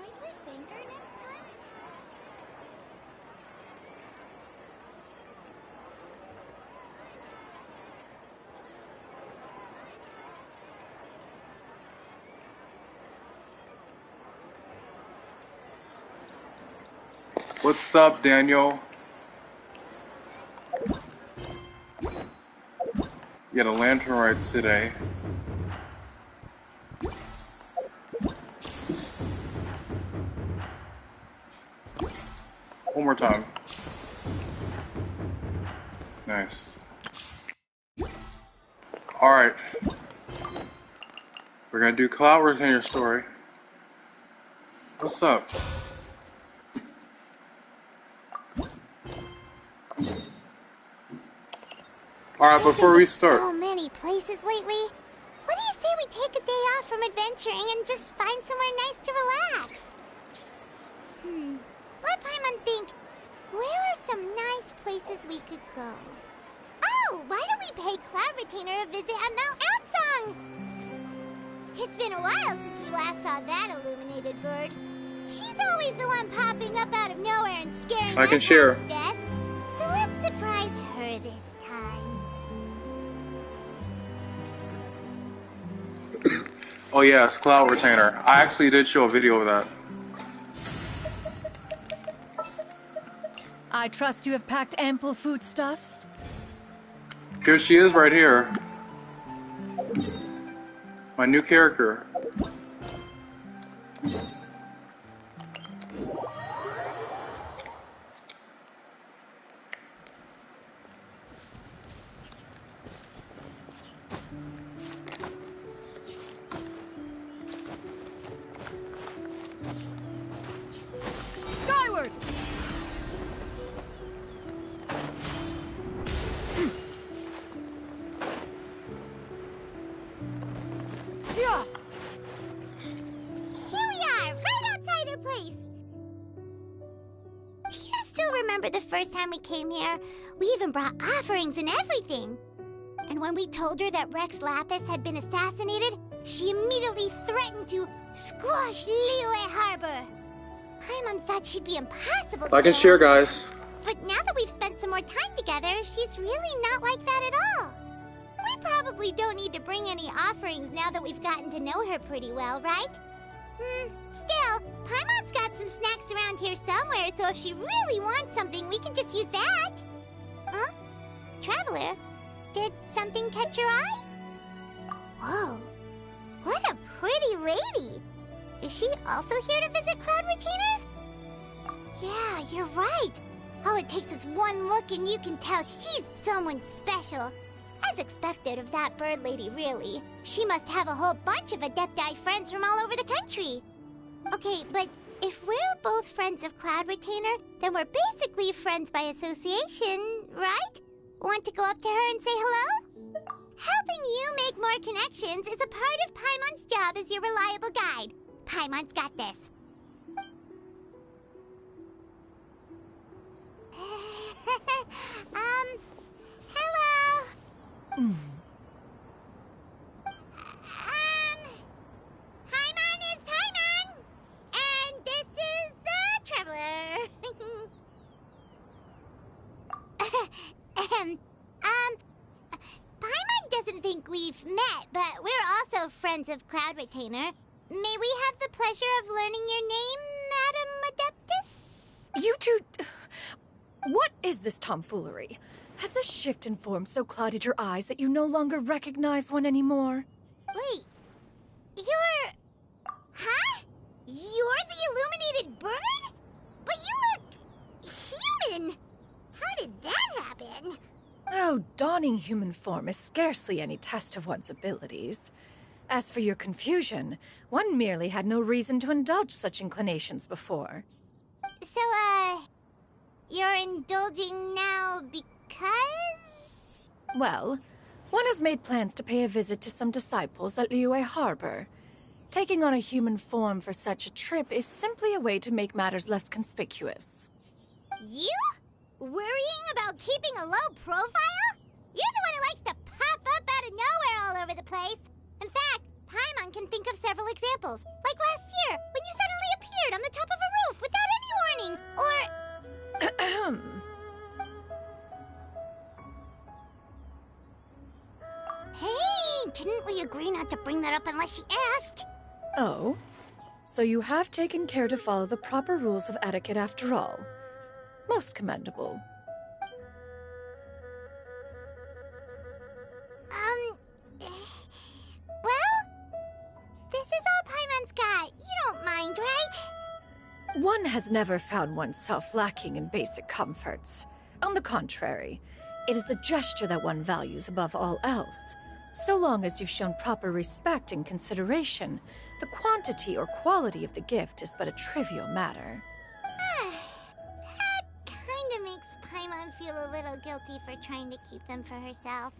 we play Banker next time? What's up, Daniel? You got a lantern ride today. One more time. Nice. Alright. We're gonna do Cloud Retainer story. What's up? Alright, before we start. So many places lately. What do you say we take a day off from adventuring and just find somewhere nice to relax? Let Paimon think. Where are some nice places we could go? Oh, why don't we pay Cloud Retainer a visit at Mount Outsong? It's been a while since we last saw that illuminated bird. She's always the one popping up out of nowhere and scaring I can share. to death. So let's surprise her this time. Oh yes, Cloud Retainer. I actually did show a video of that. I trust you have packed ample foodstuffs. Here she is right here. My new character. Skyward! Yeah. Here we are, right outside her place. Do you still remember the first time we came here? We even brought offerings and everything. And when we told her that Rex Lapis had been assassinated, she immediately threatened to squash Liyue Harbor. Paimon thought she'd be impossible to I can kill. share, guys. But now that we've spent some more time together, she's really not like that at all. We probably don't need to bring any offerings now that we've gotten to know her pretty well, right? Still, Paimon's got some snacks around here somewhere, so if she really wants something, we can just use that. Huh? Traveler, did something catch your eye? Whoa, what a pretty lady. Is she also here to visit Cloud Retainer? Yeah, you're right. All it takes is one look and you can tell she's someone special. As expected of that bird lady, really. She must have a whole bunch of Adepti friends from all over the country. Okay, but if we're both friends of Cloud Retainer, then we're basically friends by association, right? Want to go up to her and say hello? Helping you make more connections is a part of Paimon's job as your reliable guide. Paimon's got this. Hello. Paimon is Paimon, and this is the Traveler. Paimon doesn't think we've met, but we're also friends of Cloud Retainer. May we have the pleasure of learning your name, Madam Adeptus? You two... What is this tomfoolery? Has the shift in form so clouded your eyes that you no longer recognize one anymore? Wait, you're... Huh? You're the illuminated bird? But you look... human! How did that happen? Oh, donning human form is scarcely any test of one's abilities. As for your confusion, one merely had no reason to indulge such inclinations before. So, you're indulging now because? Well, one has made plans to pay a visit to some disciples at Liyue Harbor. Taking on a human form for such a trip is simply a way to make matters less conspicuous. You? Worrying about keeping a low profile? You're the one who likes to pop up out of nowhere all over the place. In fact, Paimon can think of several examples, like last year, when you suddenly disappeared on the top of a roof without any warning, or... Hey, didn't we agree not to bring that up unless she asked? Oh? So you have taken care to follow the proper rules of etiquette after all. Most commendable. Well, this is all Paimon's got. You don't mind, right? One has never found oneself lacking in basic comforts. On the contrary, it is the gesture that one values above all else. So long as you've shown proper respect and consideration, the quantity or quality of the gift is but a trivial matter. That kinda makes Paimon feel a little guilty for trying to keep them for herself.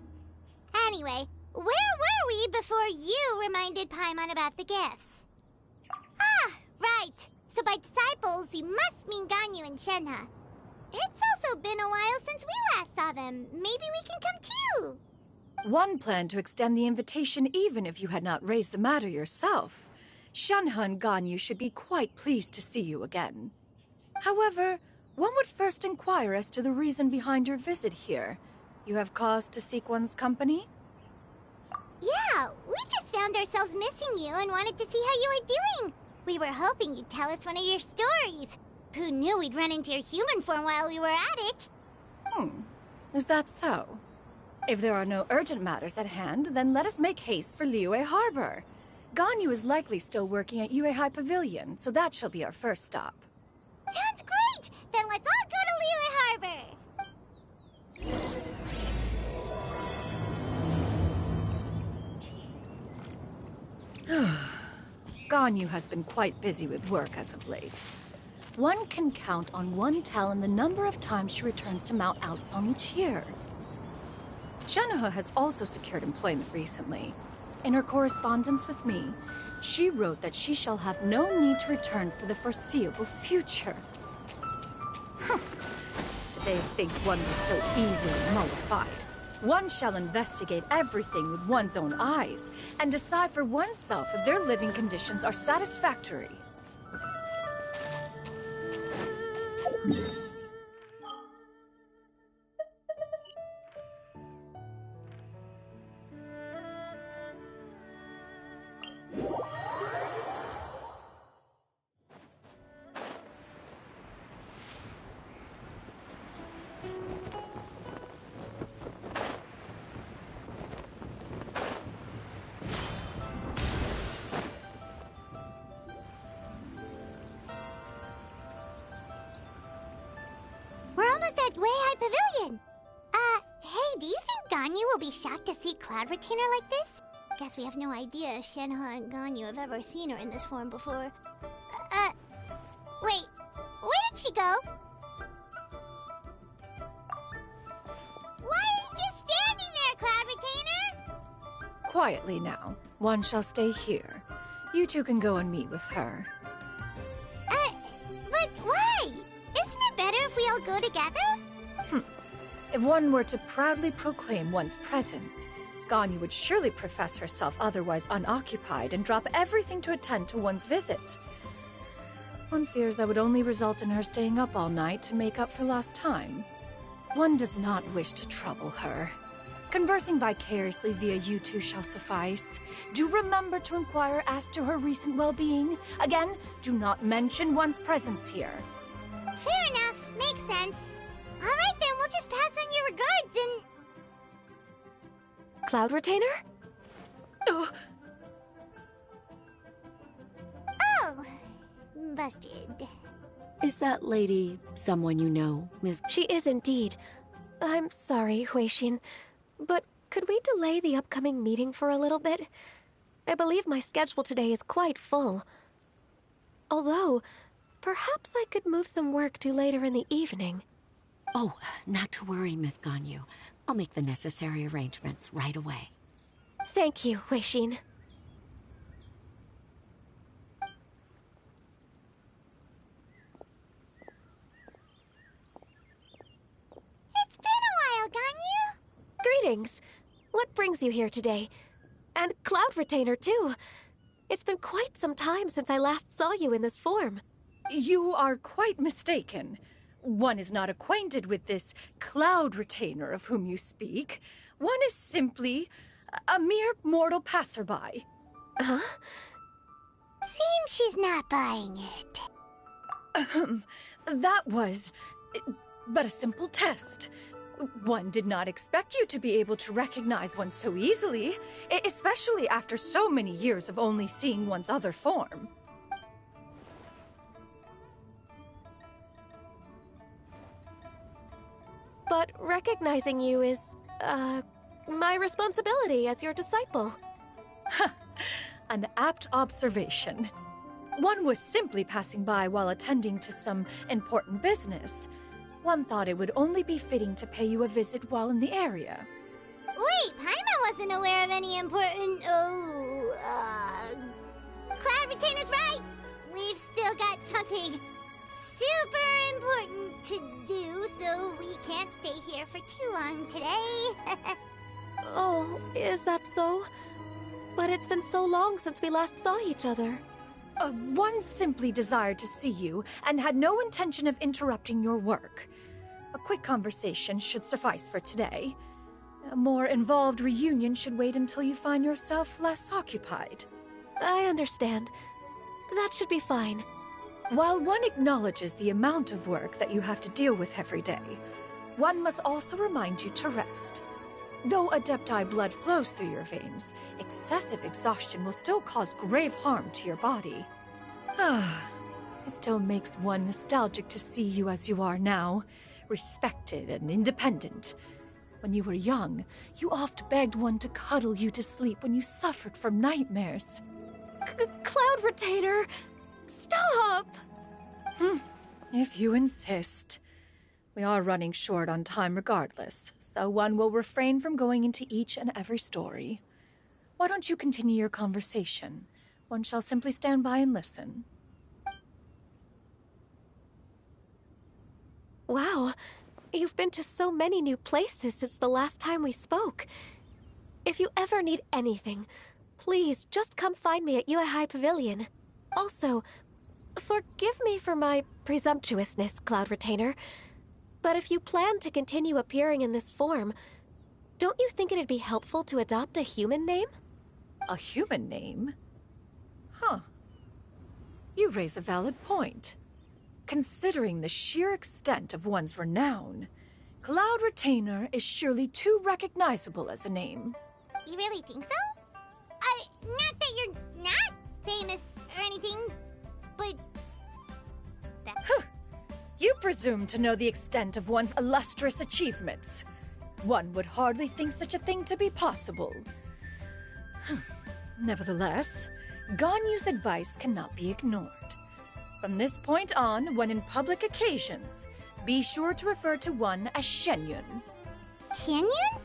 Anyway, where were we before you reminded Paimon about the gifts? Ah, right. So by disciples, you must mean Ganyu and Shenhe. It's also been a while since we last saw them. Maybe we can come too. One planned to extend the invitation even if you had not raised the matter yourself. Shenhe and Ganyu should be quite pleased to see you again. However, one would first inquire as to the reason behind your visit here. You have cause to seek one's company? Yeah, we just found ourselves missing you and wanted to see how you were doing. We were hoping you'd tell us one of your stories. Who knew we'd run into your human form while we were at it? Is that so? If there are no urgent matters at hand, then let us make haste for Liyue Harbor. Ganyu is likely still working at Yuehai Pavilion, so that shall be our first stop. Sounds great! Then let's all go to Liyue Harbor! Ganyu has been quite busy with work as of late. One can count on one talon the number of times she returns to Mount Outsong each year. Shenhe has also secured employment recently. In her correspondence with me, she wrote that she shall have no need to return for the foreseeable future. Did they think one was so easily mollified? One shall investigate everything with one's own eyes and decide for oneself if their living conditions are satisfactory. We're almost at Weihai Pavilion! Hey, do you think Ganyu will be shocked to see Cloud Retainer like this? Guess we have no idea if Shenhe and Ganyu have ever seen her in this form before. Wait, where did she go? Why are you just standing there, Cloud Retainer? Quietly now. One shall stay here. You two can go and meet with her. But why? Isn't it better if we all go together? If one were to proudly proclaim one's presence, Ganyu would surely profess herself otherwise unoccupied and drop everything to attend to one's visit. One fears that would only result in her staying up all night to make up for lost time. One does not wish to trouble her. Conversing vicariously via you two shall suffice. Do remember to inquire as to her recent well-being. Again, do not mention one's presence here. Fair enough, makes sense. Alright then, we'll just pass on your regards and... Cloud Retainer? Oh! Busted. Is that lady someone you know, Miss? She is indeed. I'm sorry, Huixin, but could we delay the upcoming meeting for a little bit? I believe my schedule today is quite full. Although, perhaps I could move some work to later in the evening. Oh, not to worry, Miss Ganyu. I'll make the necessary arrangements right away. Thank you, Huixin. It's been a while, Ganyu. Greetings. What brings you here today? And Cloud Retainer, too. It's been quite some time since I last saw you in this form. You are quite mistaken. One is not acquainted with this cloud retainer of whom you speak. One is simply a mere mortal passerby. Huh? Seems she's not buying it. That was but a simple test. One did not expect you to be able to recognize one so easily, especially after so many years of only seeing one's other form. But recognizing you is, my responsibility as your disciple. An apt observation. One was simply passing by while attending to some important business. One thought it would only be fitting to pay you a visit while in the area. Wait, Paimon wasn't aware of any important... Cloud Retainer's right! We've still got something super important to do, so we can't stay here for too long today. Oh, is that so? But it's been so long since we last saw each other. One simply desired to see you and had no intention of interrupting your work. A quick conversation should suffice for today. A more involved reunion should wait until you find yourself less occupied. I understand. That should be fine. While one acknowledges the amount of work that you have to deal with every day, one must also remind you to rest. Though Adepti blood flows through your veins, excessive exhaustion will still cause grave harm to your body. It still makes one nostalgic to see you as you are now, respected and independent. When you were young, you oft begged one to cuddle you to sleep when you suffered from nightmares. Cloud Retainer! Stop! If you insist. We are running short on time regardless, so one will refrain from going into each and every story. Why don't you continue your conversation? One shall simply stand by and listen. Wow, you've been to so many new places since the last time we spoke. If you ever need anything, please just come find me at Yuehai Pavilion. Also, forgive me for my presumptuousness, Cloud Retainer, but if you plan to continue appearing in this form, don't you think it'd be helpful to adopt a human name? A human name? Huh. You raise a valid point. Considering the sheer extent of one's renown, Cloud Retainer is surely too recognizable as a name. You really think so? Not that you're not famous or anything, but... You presume to know the extent of one's illustrious achievements. One would hardly think such a thing to be possible. Nevertheless, Ganyu's advice cannot be ignored. From this point on, when in public occasions, be sure to refer to one as Xianyun. Xianyun?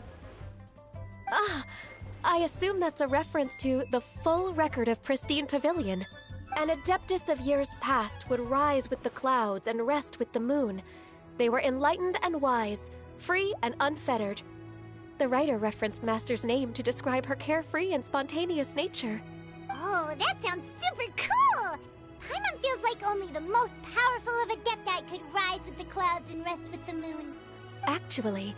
I assume that's a reference to the full record of Pristine Pavilion. An adeptus of years past would rise with the clouds and rest with the moon. They were enlightened and wise, free and unfettered. The writer referenced Master's name to describe her carefree and spontaneous nature. Oh, that sounds super cool! Paimon feels like only the most powerful of Adepti could rise with the clouds and rest with the moon. Actually,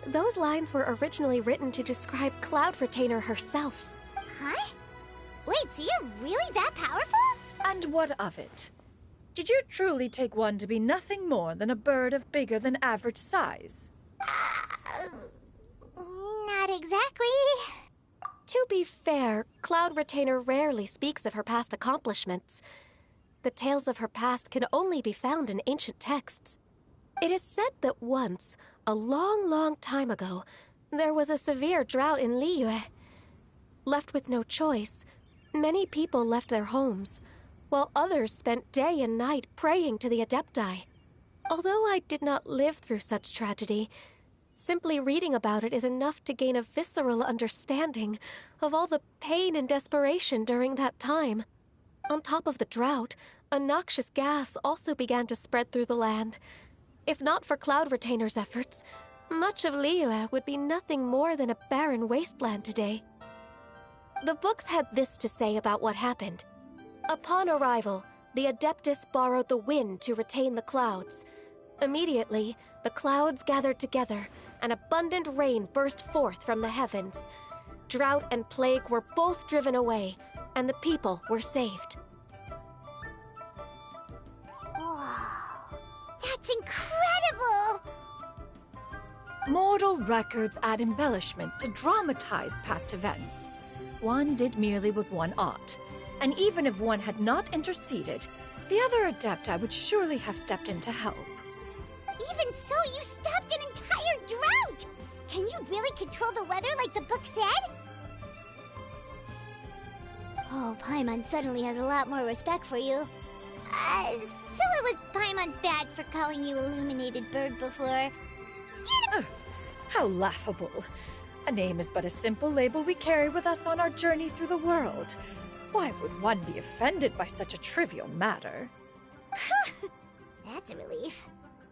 those lines were originally written to describe Cloud Retainer herself. Huh? Wait, so you're really that powerful? And what of it? Did you truly take one to be nothing more than a bird of bigger than average size? Not exactly. To be fair, Cloud Retainer rarely speaks of her past accomplishments. The tales of her past can only be found in ancient texts. It is said that once, a long, long time ago, there was a severe drought in Liyue. Left with no choice, many people left their homes, while others spent day and night praying to the Adepti. Although I did not live through such tragedy, simply reading about it is enough to gain a visceral understanding of all the pain and desperation during that time. On top of the drought, a noxious gas also began to spread through the land. If not for Cloud Retainer's efforts, much of Liyue would be nothing more than a barren wasteland today. The books had this to say about what happened. Upon arrival, the Adeptus borrowed the wind to retain the clouds. Immediately, the clouds gathered together, and abundant rain burst forth from the heavens. Drought and plague were both driven away, and the people were saved. Wow, that's incredible! Mortal records add embellishments to dramatize past events. One did merely what one ought, and even if one had not interceded, the other Adepti would surely have stepped in to help. Even so, you stopped an entire drought! Can you really control the weather like the book said? Oh, Paimon suddenly has a lot more respect for you. So it was Paimon's bad for calling you Illuminated Bird before. How laughable. A name is but a simple label we carry with us on our journey through the world. Why would one be offended by such a trivial matter? That's a relief.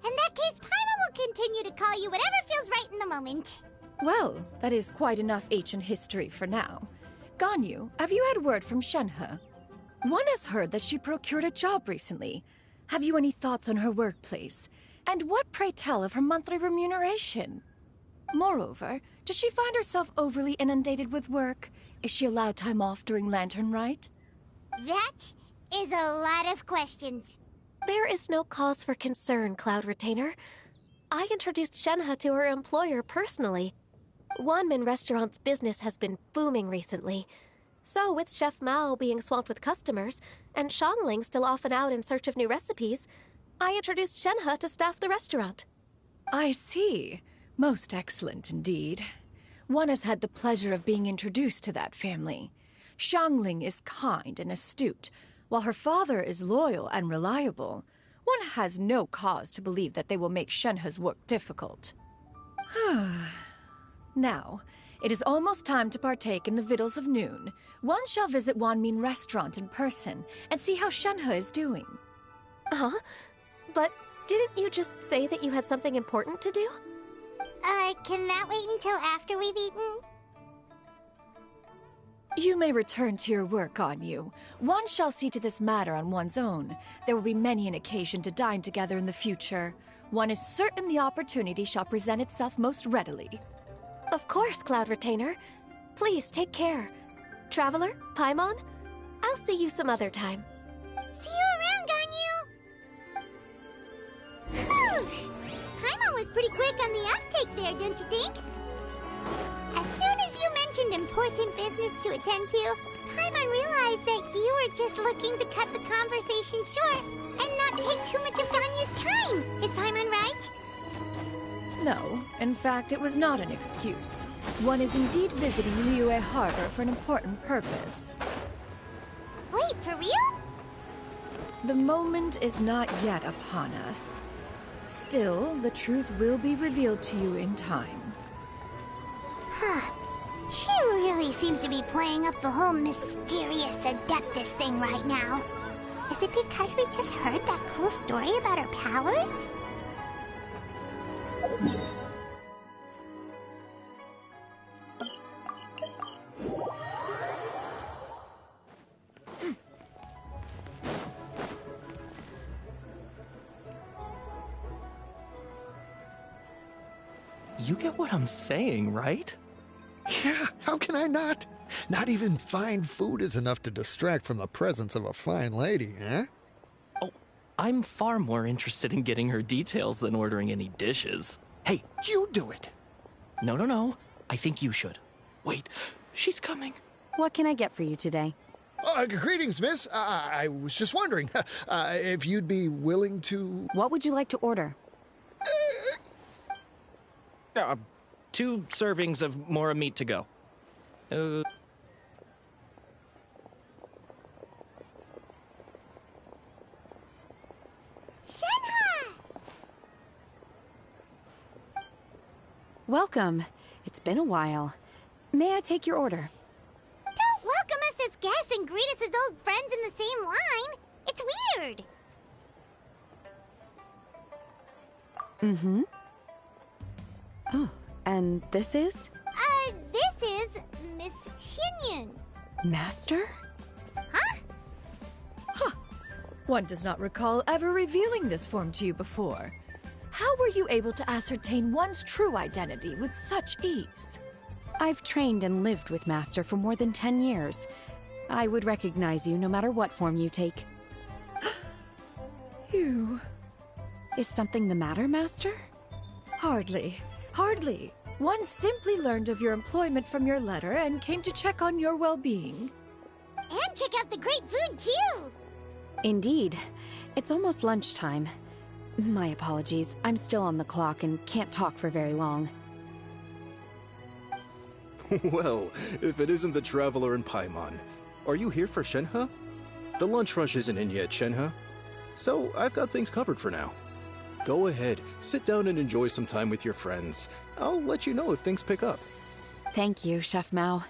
In that case, Paimon will continue to call you whatever feels right in the moment. Well, that is quite enough ancient history for now. Ganyu, have you had word from Shenhe? One has heard that she procured a job recently. Have you any thoughts on her workplace? And what, pray tell, of her monthly remuneration? Moreover, does she find herself overly inundated with work? Is she allowed time off during Lantern Rite? That is a lot of questions. There is no cause for concern, Cloud Retainer. I introduced Shenhe to her employer personally. Wanmin Restaurant's business has been booming recently. So, with Chef Mao being swamped with customers, and Xiangling still off and out in search of new recipes, I introduced Shenhe to staff the restaurant. I see. Most excellent indeed. One has had the pleasure of being introduced to that family. Xiangling is kind and astute, while her father is loyal and reliable. One has no cause to believe that they will make Shenhe's work difficult. Now, it is almost time to partake in the victuals of noon. One shall visit Wanmin Restaurant in person and see how Shenhe is doing. Huh? But didn't you just say that you had something important to do? Can that wait until after we've eaten? You may return to your work, Ganyu. One shall see to this matter on one's own. There will be many an occasion to dine together in the future. One is certain the opportunity shall present itself most readily. Of course, Cloud Retainer. Please take care. Traveler, Paimon, I'll see you some other time. See you around, Ganyu! Whew! Paimon was pretty quick on the uptake there, don't you think? As soon as you mentioned important business to attend to, Paimon realized that you were just looking to cut the conversation short and not take too much of Ganyu's time. Is Paimon right? No, in fact, it was not an excuse. One is indeed visiting Liyue Harbor for an important purpose. Wait, for real? The moment is not yet upon us. Still, the truth will be revealed to you in time. Huh. She really seems to be playing up the whole mysterious Adeptus thing right now. Is it because we just heard that cool story about her powers? You get what I'm saying, right? Yeah, how can I not? Not even fine food is enough to distract from the presence of a fine lady, eh? Oh, I'm far more interested in getting her details than ordering any dishes. Hey, You do it. no. I think you should. Wait, she's coming. What can I get for you today? Greetings, miss. I was just wondering if you'd be willing to... What would you like to order? 2 servings of Mora meat to go. Shenhe! Welcome. It's been a while. May I take your order? Don't welcome us as guests and greet us as old friends in the same line. It's weird. Mm-hmm. Oh, and this is? This is Miss Xianyun. Master? Huh? One does not recall ever revealing this form to you before. How were you able to ascertain one's true identity with such ease? I've trained and lived with Master for more than 10 years. I would recognize you no matter what form you take. You... Is something the matter, Master? Hardly. Hardly. One simply learned of your employment from your letter and came to check on your well-being. And check out the great food, too! Indeed. It's almost lunchtime. My apologies. I'm still on the clock and can't talk for very long. Well, if it isn't the Traveler in Paimon. Are you here for Shenhe? The lunch rush isn't in yet, Shenhe. So, I've got things covered for now. Go ahead, sit down and enjoy some time with your friends. I'll let you know if things pick up. Thank you, Chef Mao.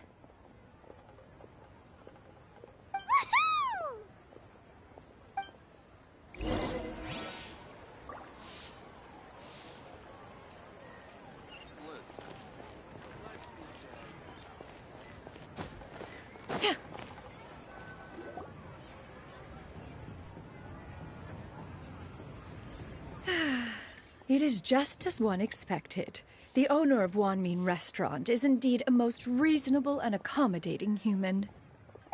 It is just as one expected. The owner of Wanmin Restaurant is indeed a most reasonable and accommodating human.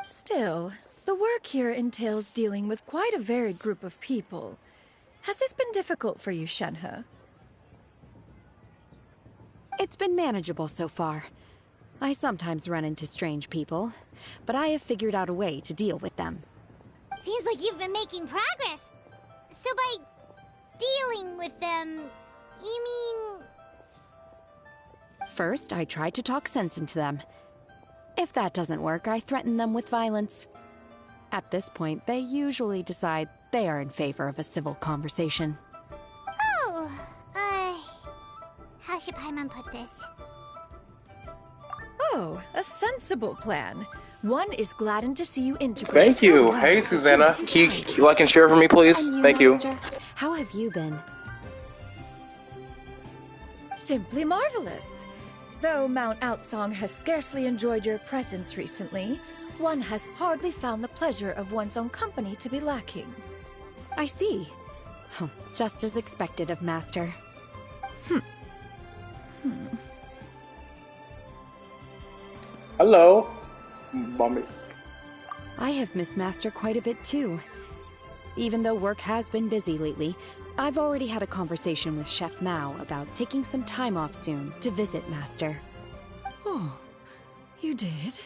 Still, the work here entails dealing with quite a varied group of people. Has this been difficult for you, Shenhe? It's been manageable so far. I sometimes run into strange people, but I have figured out a way to deal with them. Seems like you've been making progress. So by dealing with them, you mean... First, I try to talk sense into them. If that doesn't work, I threaten them with violence. At this point, they usually decide they are in favor of a civil conversation. Oh, how should Paimon put this? Oh, a sensible plan. One is gladdened to see you integrate. Thank you. so well Hey, into Susanna. food Can you society. like and share for me, please? And Thank you. Master? How have you been? Simply marvelous. Though Mount Outsong has scarcely enjoyed your presence recently, one has hardly found the pleasure of one's own company to be lacking. I see. Oh, just as expected of Master. Hello. Mommy. I have missed Master quite a bit too. Even though work has been busy lately, I've already had a conversation with Chef Mao about taking some time off soon to visit Master. Oh, you did?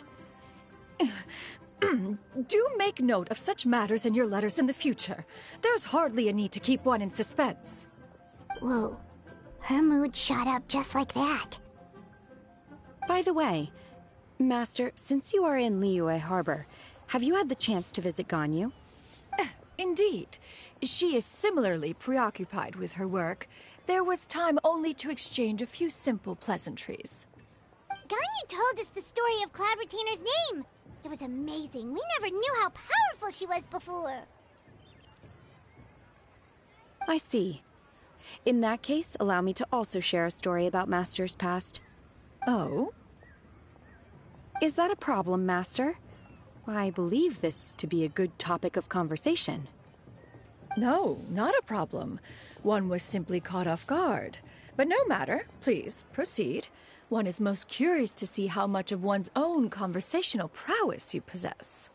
Do make note of such matters in your letters in the future. There's hardly a need to keep one in suspense. Whoa, her mood shot up just like that. By the way, Master, since you are in Liyue Harbor, have you had the chance to visit Ganyu? Indeed. She is similarly preoccupied with her work. There was time only to exchange a few simple pleasantries. Ganyu told us the story of Cloud Retainer's name. It was amazing. We never knew how powerful she was before. I see. In that case, allow me to also share a story about Master's past. Oh? Is that a problem, Master? I believe this to be a good topic of conversation. No, not a problem. One was simply caught off guard. But no matter. Please, proceed. One is most curious to see how much of one's own conversational prowess you possess.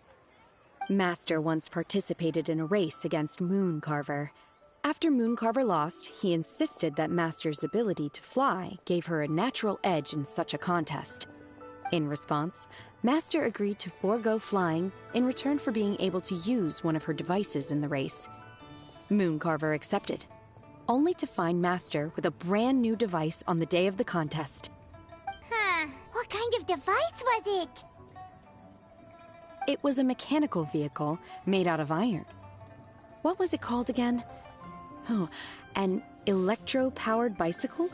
Master once participated in a race against Mooncarver. After Mooncarver lost, he insisted that Master's ability to fly gave her a natural edge in such a contest. In response, Master agreed to forego flying in return for being able to use one of her devices in the race. Mooncarver accepted, only to find Master with a brand new device on the day of the contest. Huh, what kind of device was it? It was a mechanical vehicle made out of iron. What was it called again? Oh, an electro-powered bicycle?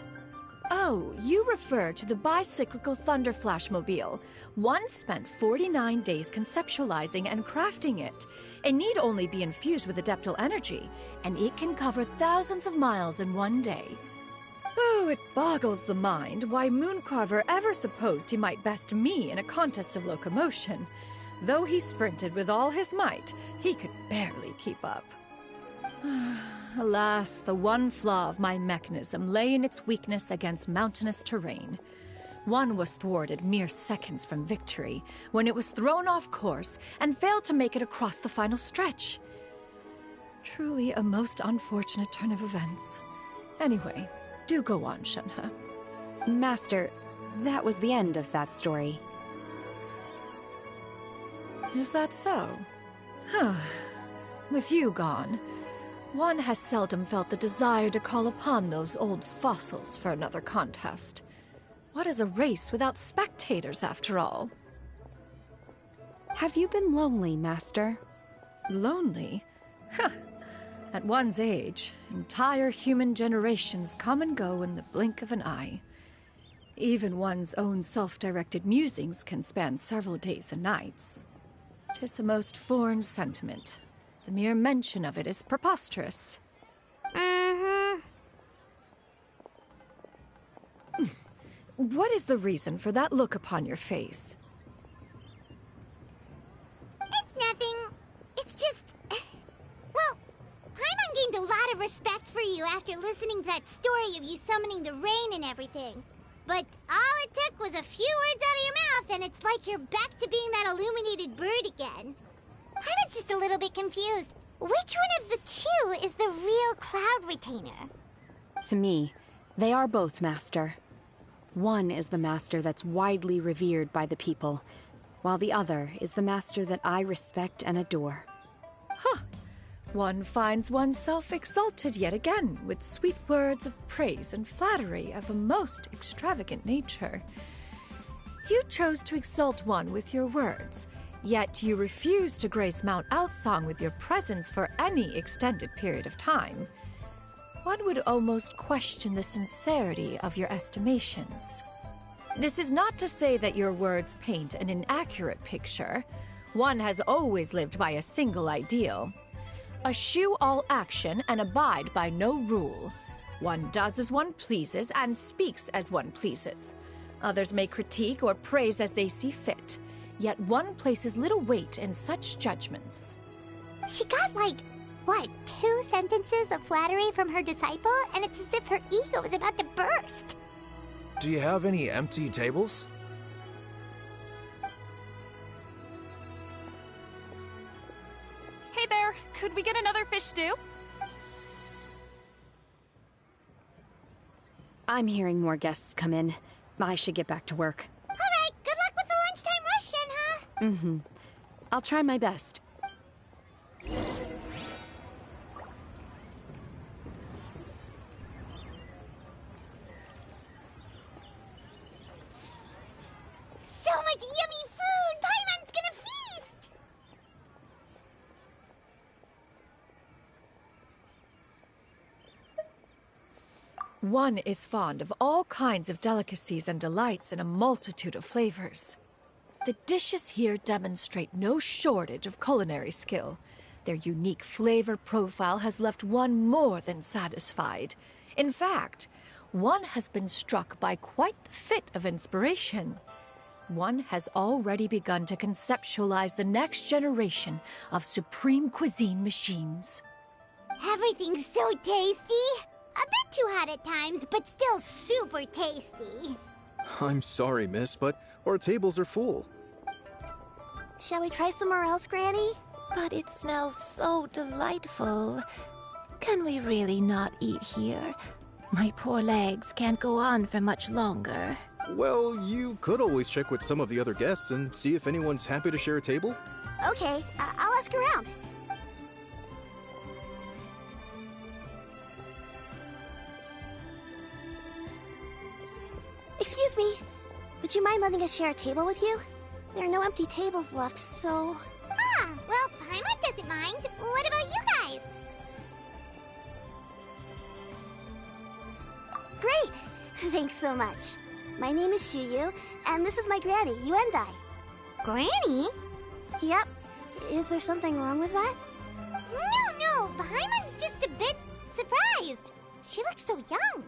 Oh, you refer to the bicyclical Thunder Flashmobile. One spent 49 days conceptualizing and crafting it. It need only be infused with adeptal energy, and it can cover thousands of miles in one day. Oh, it boggles the mind why Mooncarver ever supposed he might best me in a contest of locomotion. Though he sprinted with all his might, he could barely keep up. Alas, the one flaw of my mechanism lay in its weakness against mountainous terrain. One was thwarted mere seconds from victory, when it was thrown off course and failed to make it across the final stretch. Truly a most unfortunate turn of events. Anyway, do go on, Shenhe. Master, that was the end of that story. Is that so? Huh. With you gone, one has seldom felt the desire to call upon those old fossils for another contest. What is a race without spectators, after all? Have you been lonely, Master? Lonely? Huh. At one's age, entire human generations come and go in the blink of an eye. Even one's own self-directed musings can span several days and nights. 'Tis a most foreign sentiment. The mere mention of it is preposterous. What is the reason for that look upon your face? It's nothing. It's just... Well, Paimon gained a lot of respect for you after listening to that story of you summoning the rain and everything. But all it took was a few words out of your mouth, and it's like you're back to being that illuminated bird again. Paimon's just a little bit confused. Which one of the two is the real Cloud Retainer? To me, they are both, Master. One is the master that's widely revered by the people, while the other is the master that I respect and adore. Huh. One finds oneself exalted yet again with sweet words of praise and flattery of a most extravagant nature. You chose to exalt one with your words, yet you refuse to grace Mount Outsong with your presence for any extended period of time. One would almost question the sincerity of your estimations. This is not to say that your words paint an inaccurate picture. One has always lived by a single ideal. Eschew all action and abide by no rule. One does as one pleases and speaks as one pleases. Others may critique or praise as they see fit, yet one places little weight in such judgments. She got what, 2 sentences of flattery from her disciple, and it's as if her ego is about to burst. Do you have any empty tables? Hey there, could we get another fish stew? I'm hearing more guests come in. I should get back to work. All right, good luck with the lunchtime rush, Shenhe. Mm-hmm. I'll try my best. So much yummy food! Paimon's gonna feast! One is fond of all kinds of delicacies and delights in a multitude of flavors. The dishes here demonstrate no shortage of culinary skill. Their unique flavor profile has left one more than satisfied. In fact, one has been struck by quite the fit of inspiration. One has already begun to conceptualize the next generation of supreme cuisine machines. Everything's so tasty! A bit too hot at times, but still super tasty. I'm sorry, miss, but our tables are full. Shall we try somewhere else, Granny? But it smells so delightful. Can we really not eat here? My poor legs can't go on for much longer. Well, you could always check with some of the other guests and see if anyone's happy to share a table. Okay, I'll ask around. Excuse me. Would you mind letting us share a table with you? There are no empty tables left, so... Ah, well, Paimon doesn't mind. What about you guys? Great! Thanks so much. My name is Xianyun, and this is my granny, Yuendai. Granny? Yep. Is there something wrong with that? No, Paimon's just a bit surprised. She looks so young.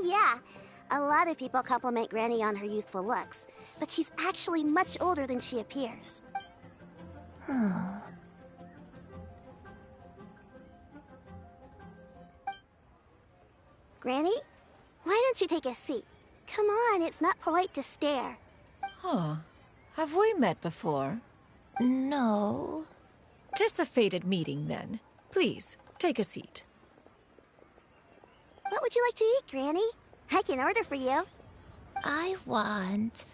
Yeah, a lot of people compliment Granny on her youthful looks, but she's actually much older than she appears. Granny, why don't you take a seat? Come on, it's not polite to stare. Huh. Have we met before? No. 'Tis a fated meeting, then. Please, take a seat. What would you like to eat, Granny? I can order for you. I want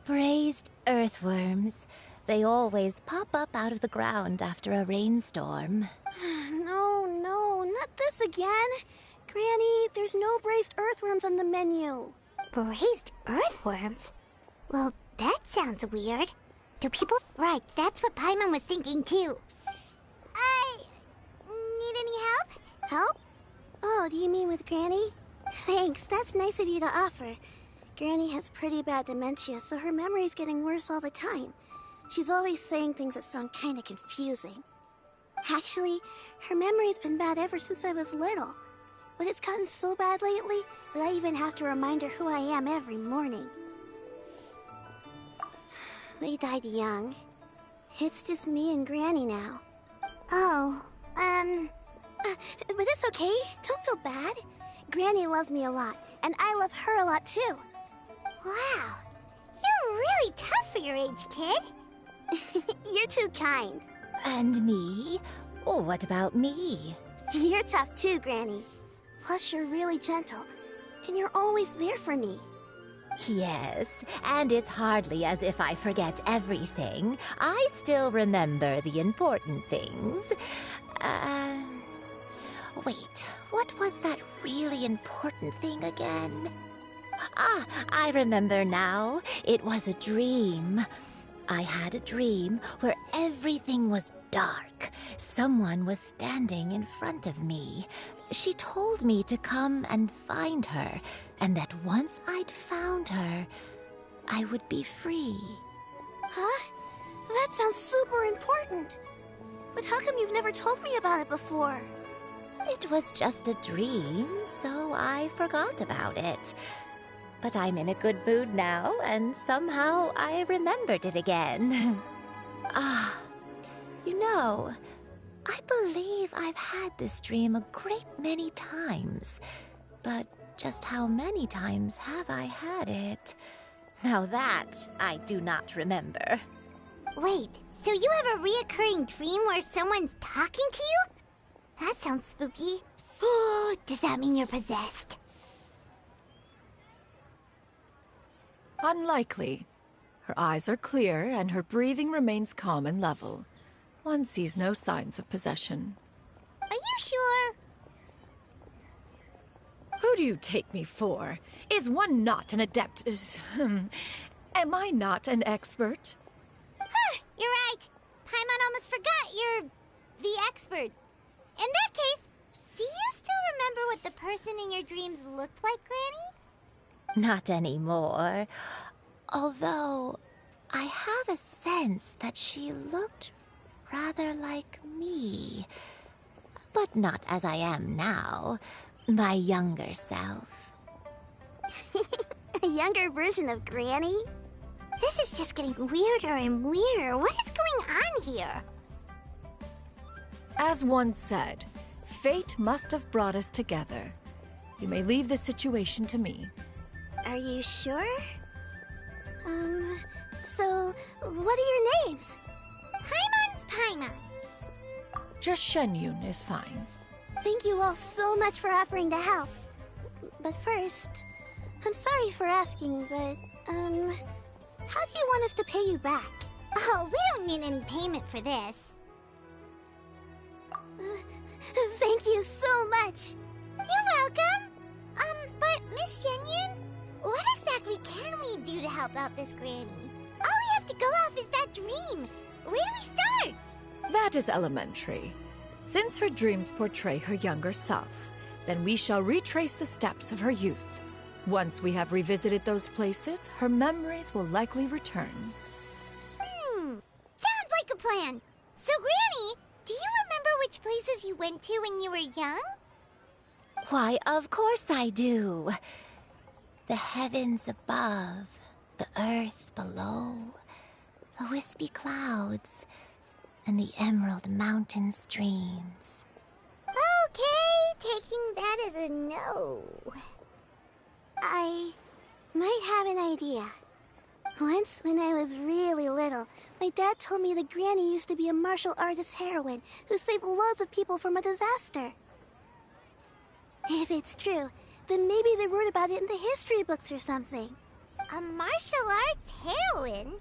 braised earthworms. They always pop up out of the ground after a rainstorm. No, not this again. Granny, there's no braised earthworms on the menu. Braised earthworms? Well, that sounds weird. Do people... Right, that's what Paimon was thinking too. Need any help? Help? Oh, do you mean with Granny? Thanks, that's nice of you to offer. Granny has pretty bad dementia, so her memory's getting worse all the time. She's always saying things that sound kinda confusing. Actually, her memory's been bad ever since I was little. But it's gotten so bad lately that I even have to remind her who I am every morning. They died young. It's just me and Granny now. But it's okay. Don't feel bad. Granny loves me a lot, and I love her a lot too. Wow, you're really tough for your age, kid. You're too kind. And me? Oh, what about me? You're tough too, Granny. Plus, you're really gentle, and you're always there for me. Yes, and it's hardly as if I forget everything. I still remember the important things. Wait, what was that really important thing again? Ah, I remember now. It was a dream. I had a dream where everything was dark. Someone was standing in front of me. She told me to come and find her, and that once I'd found her, I would be free. Huh? That sounds super important. But how come you've never told me about it before? It was just a dream, so I forgot about it. But I'm in a good mood now, and somehow I remembered it again. You know, I believe I've had this dream a great many times. But just how many times have I had it? Now that I do not remember. Wait, so you have a reoccurring dream where someone's talking to you? That sounds spooky. Oh, does that mean you're possessed? Unlikely. Her eyes are clear, and her breathing remains calm and level. One sees no signs of possession. Are you sure? Who do you take me for? Is one not an adept? Am I not an expert? Huh, you're right. Paimon almost forgot you're the expert. In that case, do you still remember what the person in your dreams looked like, Granny? Not anymore. Although, I have a sense that she looked rather like me. But not as I am now. My younger self. A younger version of Granny? This is just getting weirder and weirder. What is going on here? As one said, fate must have brought us together. You may leave the situation to me. Are you sure? So, what are your names? Paimon's Paimon. Just Xianyun is fine. Thank you all so much for offering to help. But first, I'm sorry for asking, but, how do you want us to pay you back? Oh, we don't need any payment for this. Thank you so much. You're welcome. But Miss Xianyun, what exactly can we do to help out this granny? All we have to go off is that dream. Where do we start? That is elementary. Since her dreams portray her younger self, then we shall retrace the steps of her youth. Once we have revisited those places, her memories will likely return. Sounds like a plan. So, Granny, do you remember which places you went to when you were young? Why, of course I do. The heavens above, the earth below, the wispy clouds, and the emerald mountain streams. Okay, taking that as a no. I might have an idea. Once, when I was really little, my dad told me that Granny used to be a martial artist heroine who saved loads of people from a disaster. If it's true, then maybe they wrote about it in the history books or something. A martial arts heroine?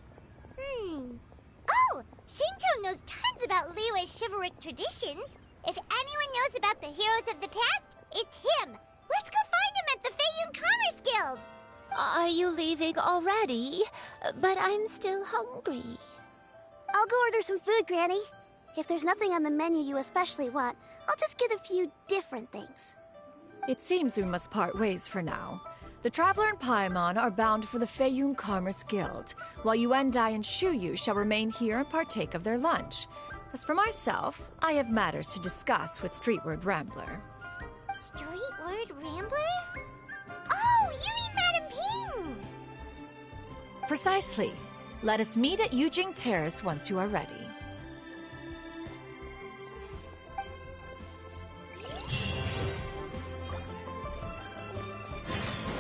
Oh, Shinto knows tons about Liyue's chivalric traditions. If anyone knows about the heroes of the past, it's him. Let's go find him at the Xianyun Commerce Guild. Are you leaving already? But I'm still hungry. I'll go order some food, Granny. If there's nothing on the menu you especially want, I'll just get a few different things. It seems we must part ways for now. The Traveler and Paimon are bound for the Xianyun Commerce Guild, while Yuendai and Shuyu shall remain here and partake of their lunch. As for myself, I have matters to discuss with Streetward Rambler. Streetward Rambler? Oh, you mean Madam Ping! Precisely. Let us meet at Yujing Terrace once you are ready.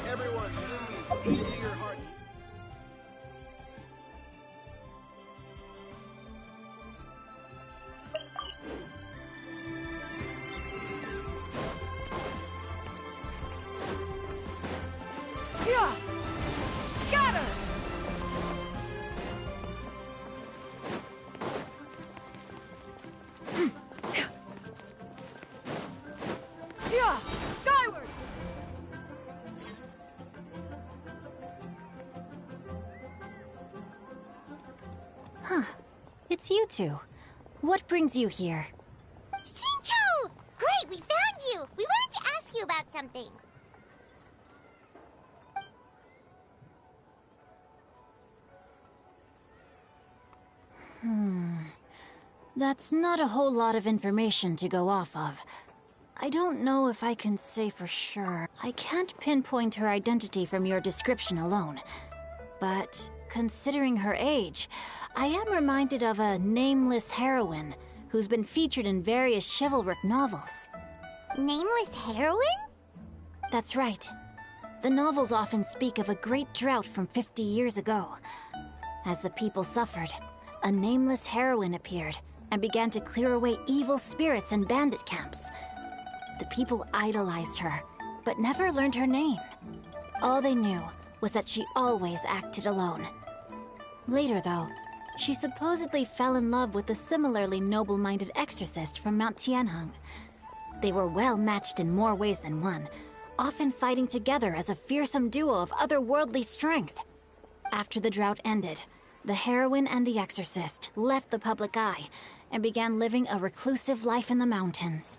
Everyone, please, into your heart. Yeah! Scatter! Yeah! Skyward! Huh. It's you two. What brings you here? Shincho! Great, we found you! We wanted to ask you about something. That's not a whole lot of information to go off of. I don't know if I can say for sure. I can't pinpoint her identity from your description alone. But considering her age, I am reminded of a nameless heroine who's been featured in various chivalric novels. Nameless heroine? That's right. The novels often speak of a great drought from 50 years ago. As the people suffered, a nameless heroine appeared and began to clear away evil spirits and bandit camps. The people idolized her, but never learned her name. All they knew was that she always acted alone. Later, though, she supposedly fell in love with a similarly noble-minded exorcist from Mount Tianheng. They were well matched in more ways than one, often fighting together as a fearsome duo of otherworldly strength. After the drought ended, the heroine and the exorcist left the public eye and began living a reclusive life in the mountains.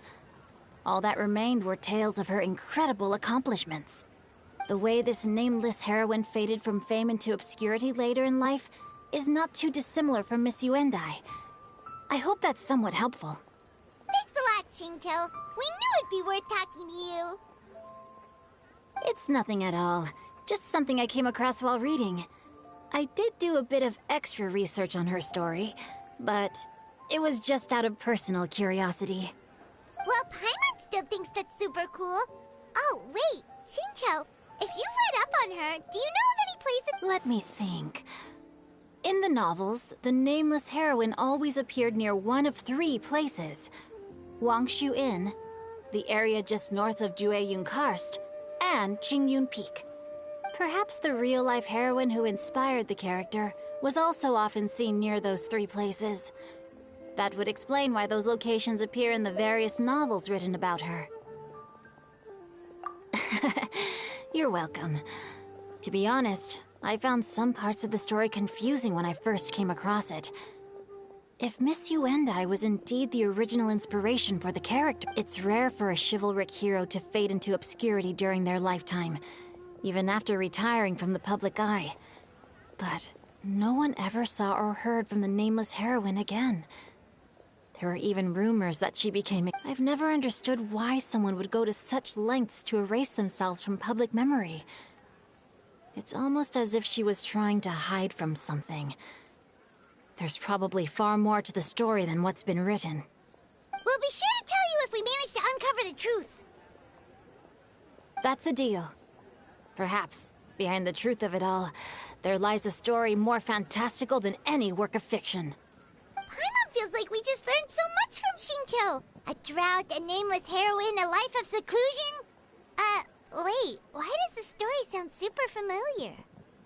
All that remained were tales of her incredible accomplishments. The way this nameless heroine faded from fame into obscurity later in life is not too dissimilar from Miss Yuendai. I hope that's somewhat helpful. Thanks a lot, Shinto. We knew it'd be worth talking to you. It's nothing at all. Just something I came across while reading. I did do a bit of extra research on her story, but it was just out of personal curiosity. Well, Paimon still thinks that's super cool. Oh, wait, Shincho, if you've read up on her, do you know of any places— Let me think. In the novels, the nameless heroine always appeared near one of 3 places. Wangshu Inn, the area just north of Jueyun Karst, and Qingyun Peak. Perhaps the real-life heroine who inspired the character was also often seen near those 3 places. That would explain why those locations appear in the various novels written about her. You're welcome. To be honest, I found some parts of the story confusing when I first came across it. If Miss Yuendai was indeed the original inspiration for the character, it's rare for a chivalric hero to fade into obscurity during their lifetime, even after retiring from the public eye. But no one ever saw or heard from the nameless heroine again. There were even rumors that she became— I've never understood why someone would go to such lengths to erase themselves from public memory. It's almost as if she was trying to hide from something. There's probably far more to the story than what's been written. We'll be sure to tell you if we manage to uncover for the truth. That's a deal. Perhaps, behind the truth of it all, there lies a story more fantastical than any work of fiction. Paimon feels like we just learned so much from Xingqiu. A drought, a nameless heroine, a life of seclusion. Wait, why does the story sound super familiar?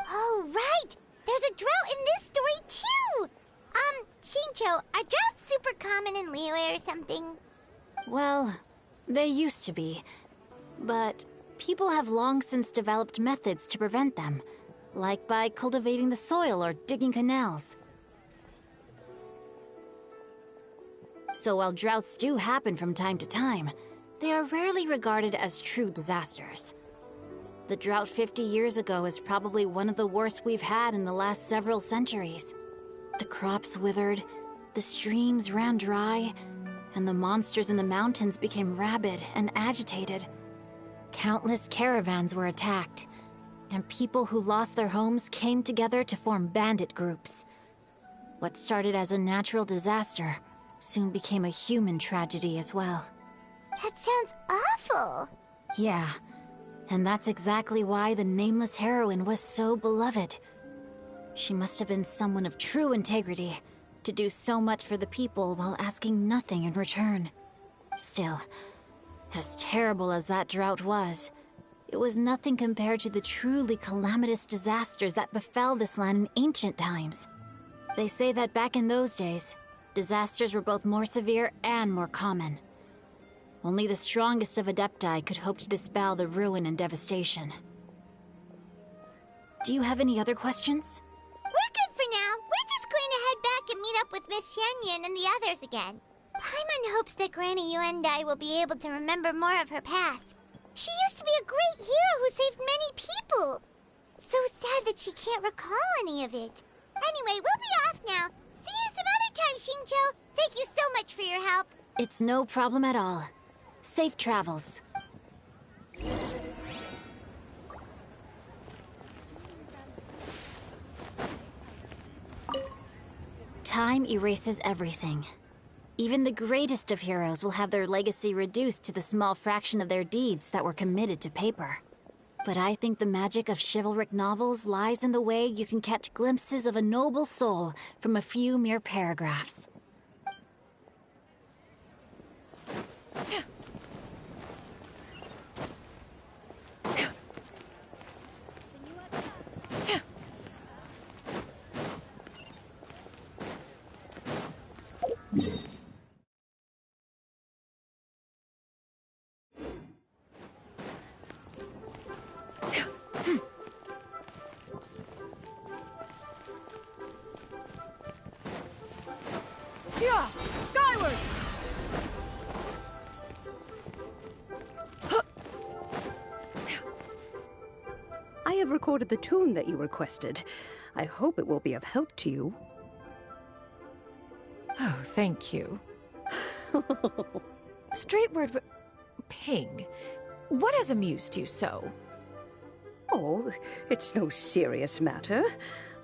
Oh, right! There's a drought in this story, too! Xingqiu, are droughts super common in Liyue or something? Well, they used to be. But people have long since developed methods to prevent them, like by cultivating the soil or digging canals. So while droughts do happen from time to time, they are rarely regarded as true disasters. The drought 50 years ago is probably one of the worst we've had in the last several centuries. The crops withered, the streams ran dry, and the monsters in the mountains became rabid and agitated. Countless caravans were attacked, and people who lost their homes came together to form bandit groups. What started as a natural disaster soon became a human tragedy as well. That sounds awful. Yeah, and that's exactly why the nameless heroine was so beloved. She must have been someone of true integrity, to do so much for the people while asking nothing in return. Still, as terrible as that drought was, it was nothing compared to the truly calamitous disasters that befell this land in ancient times. They say that back in those days, disasters were both more severe and more common. Only the strongest of Adepti could hope to dispel the ruin and devastation. Do you have any other questions? We're good for now. We're just going to head back and meet up with Miss Xianyun and the others again. Paimon hopes that Granny Yuendai will be able to remember more of her past. She used to be a great hero who saved many people. So sad that she can't recall any of it. Anyway, we'll be off now. See you some other time, Xingqiu. Thank you so much for your help. It's no problem at all. Safe travels. Time erases everything. Even the greatest of heroes will have their legacy reduced to the small fraction of their deeds that were committed to paper. But I think the magic of chivalric novels lies in the way you can catch glimpses of a noble soul from a few mere paragraphs. Yeah! Skyward! I have recorded the tune that you requested. I hope it will be of help to you. Oh, thank you. Straight word, but Ping, what has amused you so? Oh, it's no serious matter.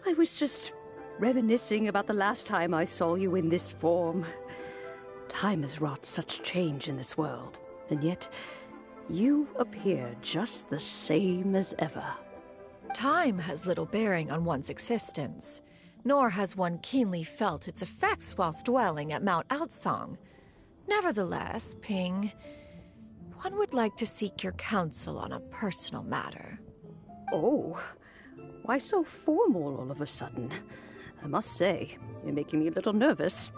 I was just reminiscing about the last time I saw you in this form. Time has wrought such change in this world, and yet you appear just the same as ever. Time has little bearing on one's existence, nor has one keenly felt its effects whilst dwelling at Mount Outsong. Nevertheless, Ping, one would like to seek your counsel on a personal matter. Oh, why so formal all of a sudden? I must say, you're making me a little nervous.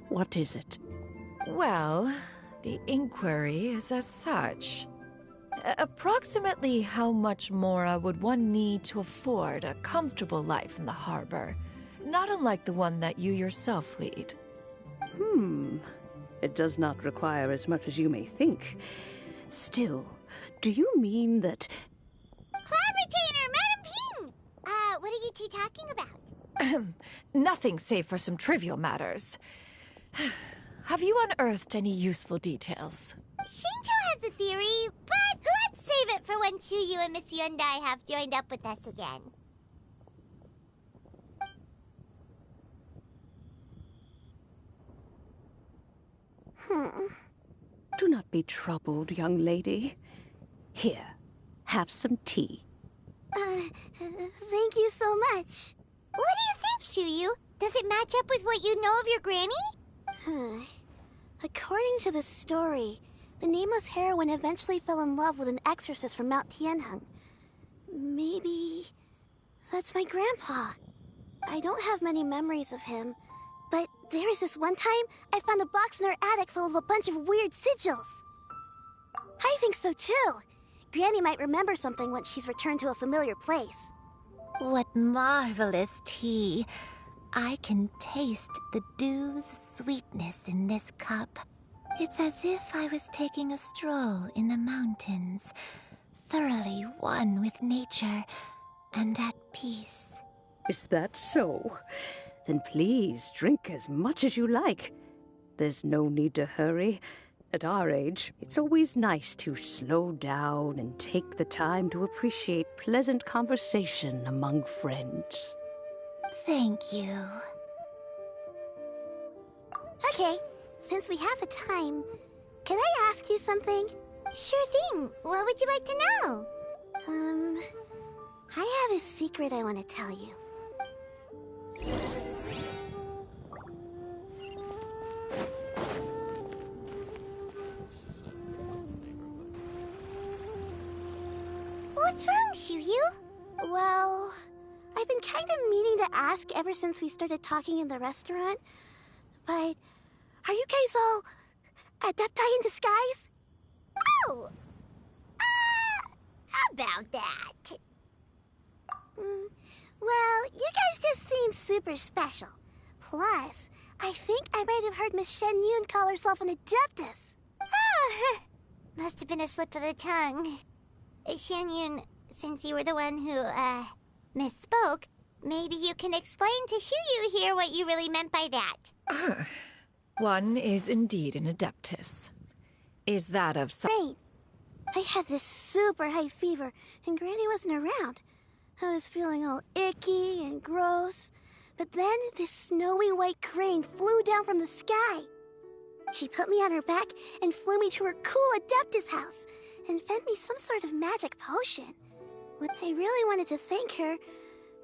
What is it? Well, the inquiry is as such. Approximately how much mora would one need to afford a comfortable life in the harbor, not unlike the one that you yourself lead? It does not require as much as you may think. Still, do you mean that... Cloud Retainer, Madam Ping! What are you two talking about? Nothing save for some trivial matters. Have you unearthed any useful details? Xingqiu has a theory, but let's save it for when Chuyu and Miss Yuendai have joined up with us again. Do not be troubled, young lady. Here, have some tea. Thank you so much. What do you think, Xianyun? Does it match up with what you know of your granny? According to the story, the nameless heroine eventually fell in love with an exorcist from Mount Tianheng. Maybe that's my grandpa. I don't have many memories of him, but there was this one time I found a box in her attic full of a bunch of weird sigils. I think so too. Granny might remember something once she's returned to a familiar place. What marvelous tea. I can taste the dew's sweetness in this cup. It's as if I was taking a stroll in the mountains, thoroughly one with nature and at peace. Is that so? Then please drink as much as you like. There's no need to hurry. At our age, it's always nice to slow down and take the time to appreciate pleasant conversation among friends. Thank you. Okay, since we have the time, can I ask you something? Sure thing. What would you like to know? I have a secret I want to tell you. What's wrong, Xianyun? Well, I've been kind of meaning to ask ever since we started talking in the restaurant, but are you guys all adepti in disguise? Oh! About that. Well, you guys just seem super special. Plus, I think I might have heard Miss Xianyun call herself an adeptus. Oh, must have been a slip of the tongue. Xianyun, since you were the one who, misspoke, maybe you can explain to Xianyun here what you really meant by that. One is indeed an adeptus. Is that of some... Right. I had this super high fever, and Granny wasn't around. I was feeling all icky and gross. But then this snowy white crane flew down from the sky. She put me on her back and flew me to her cool adeptus house and fed me some sort of magic potion. I really wanted to thank her,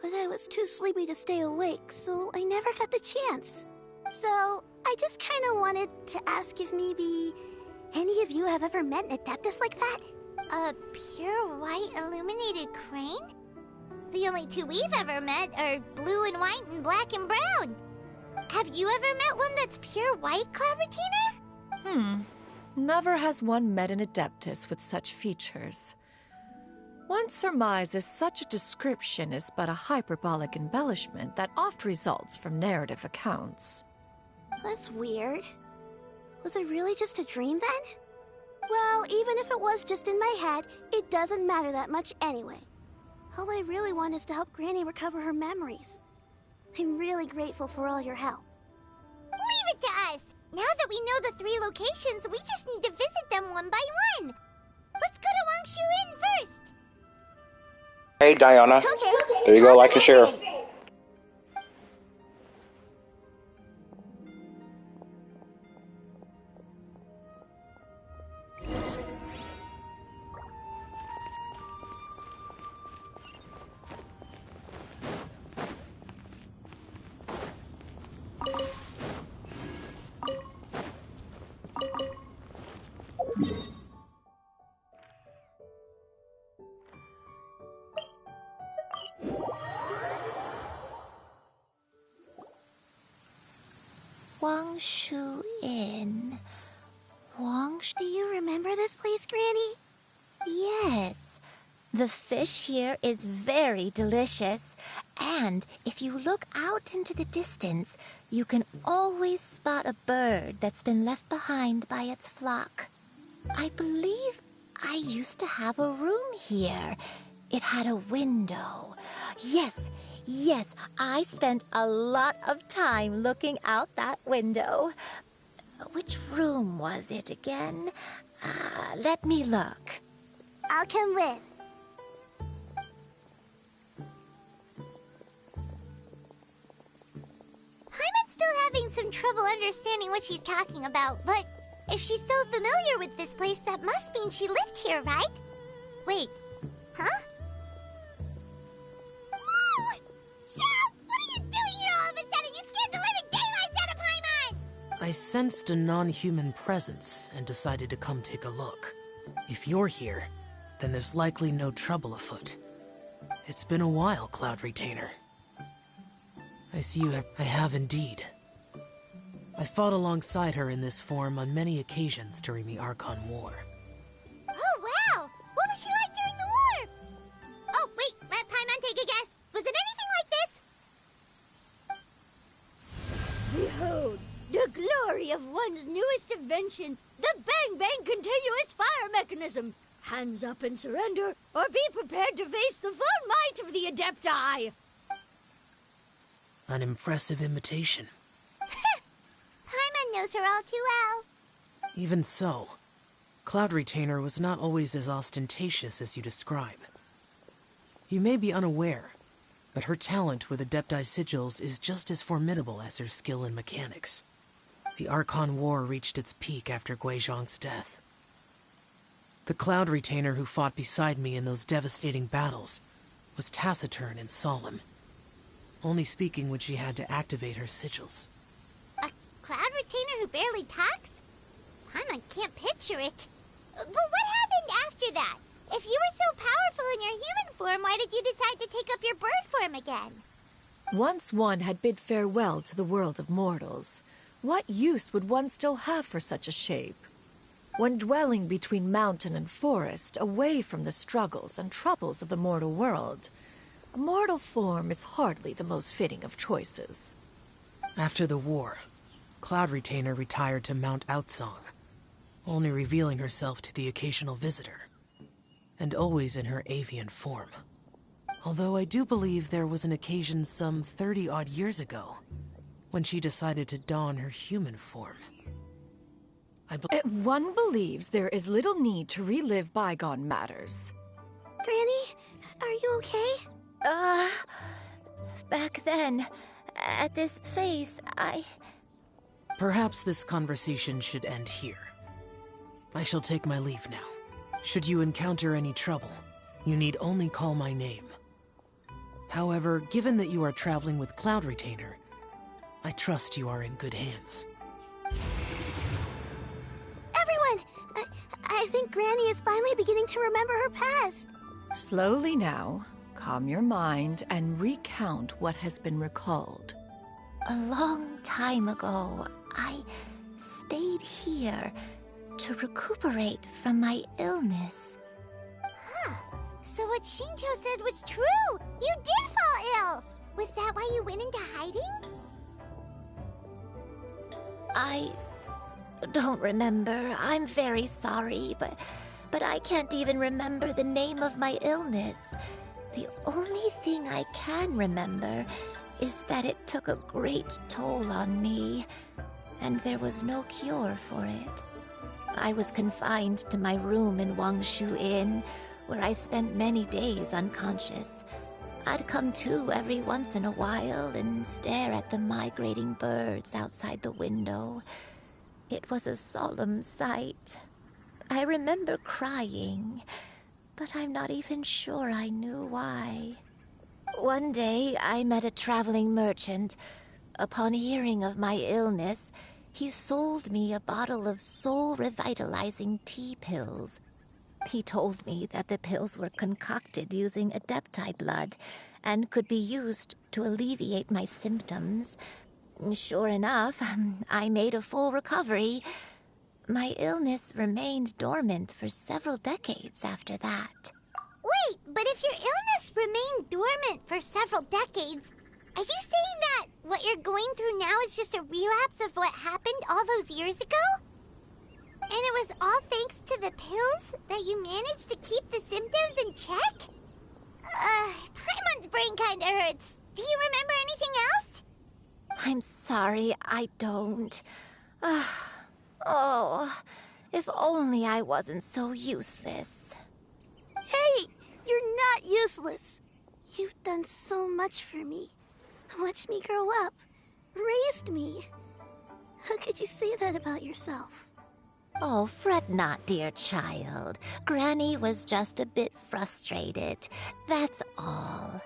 but I was too sleepy to stay awake, so I never got the chance. So I just kind of wanted to ask if maybe any of you have ever met an adeptus like that? A pure white illuminated crane? The only two we've ever met are blue and white and black and brown. Have you ever met one that's pure white, Clavertina? Never has one met an adeptus with such features. One surmises such a description is but a hyperbolic embellishment that oft results from narrative accounts. That's weird. Was it really just a dream then? Well, even if it was just in my head, it doesn't matter that much anyway. All I really want is to help Granny recover her memories. I'm really grateful for all your help. Leave it to us! Now that we know the 3 locations, we just need to visit them one by one. Let's go to Wangshu Inn first. Hey, Diana. Okay. There you go, like and share. Wangshu Inn. Do you remember this place, Granny? Yes. The fish here is very delicious. And if you look out into the distance, you can always spot a bird that's been left behind by its flock. I believe I used to have a room here. It had a window. Yes, I spent a lot of time looking out that window. Which room was it again? Let me look. I'll come with. Paimon's still having some trouble understanding what she's talking about, but If she's so familiar with this place, that must mean she lived here, right? Wait, huh? Whoa! Shut up! What are you doing here all of a sudden? You scared the living daylights out of Paimon! I sensed a non-human presence and decided to come take a look. If you're here, then there's likely no trouble afoot. It's been a while, Cloud Retainer. I see you have... I have indeed. I fought alongside her in this form on many occasions during the Archon War. Oh, wow! What was she like during the war? Oh, wait, let Paimon take a guess. Was it anything like this? Behold, the glory of one's newest invention, the Bang Bang Continuous Fire Mechanism. Hands up and surrender, or be prepared to face the full might of the Adepti. An impressive imitation. Paimon knows her all too well. Even so, Cloud Retainer was not always as ostentatious as you describe. You may be unaware, but her talent with Adepti sigils is just as formidable as her skill in mechanics. The Archon War reached its peak after Guizhong's death. The Cloud Retainer who fought beside me in those devastating battles was taciturn and solemn, only speaking when she had to activate her sigils. A Cloud Retainer who barely talks? Paimon can't picture it. But what happened after that? If you were so powerful in your human form, why did you decide to take up your bird form again? Once one had bid farewell to the world of mortals, what use would one still have for such a shape? When dwelling between mountain and forest, away from the struggles and troubles of the mortal world, a mortal form is hardly the most fitting of choices. After the war, Cloud Retainer retired to Mount Outsong, only revealing herself to the occasional visitor, and always in her avian form. Although I do believe there was an occasion some 30-odd years ago, when she decided to don her human form. One believes there is little need to relive bygone matters. Granny, are you okay? Back then, at this place, Perhaps this conversation should end here. I shall take my leave now. Should you encounter any trouble, you need only call my name. However, given that you are traveling with Cloud Retainer, I trust you are in good hands. Everyone! I think Granny is finally beginning to remember her past. Slowly now, calm your mind and recount what has been recalled. A long time ago, I stayed here to recuperate from my illness. Huh. So what Shinto said was true! You did fall ill! Was that why you went into hiding? I don't remember. I'm very sorry, but I can't even remember the name of my illness. The only thing I can remember is that it took a great toll on me, and there was no cure for it. I was confined to my room in Wangshu Inn, where I spent many days unconscious. I'd come to every once in a while and stare at the migrating birds outside the window. It was a solemn sight. I remember crying, but I'm not even sure I knew why. One day, I met a traveling merchant. Upon hearing of my illness, he sold me a bottle of soul-revitalizing tea pills. He told me that the pills were concocted using Adepti blood and could be used to alleviate my symptoms. Sure enough, I made a full recovery. My illness remained dormant for several decades after that. Wait, but if your illness remained dormant for several decades, are you saying that what you're going through now is just a relapse of what happened all those years ago? And it was all thanks to the pills that you managed to keep the symptoms in check? Paimon's brain kinda hurts. Do you remember anything else? I'm sorry, I don't. Oh, if only I wasn't so useless. Hey, you're not useless. You've done so much for me. Watched me grow up. Raised me. How could you say that about yourself? Oh, fret not, dear child. Granny was just a bit frustrated. That's all.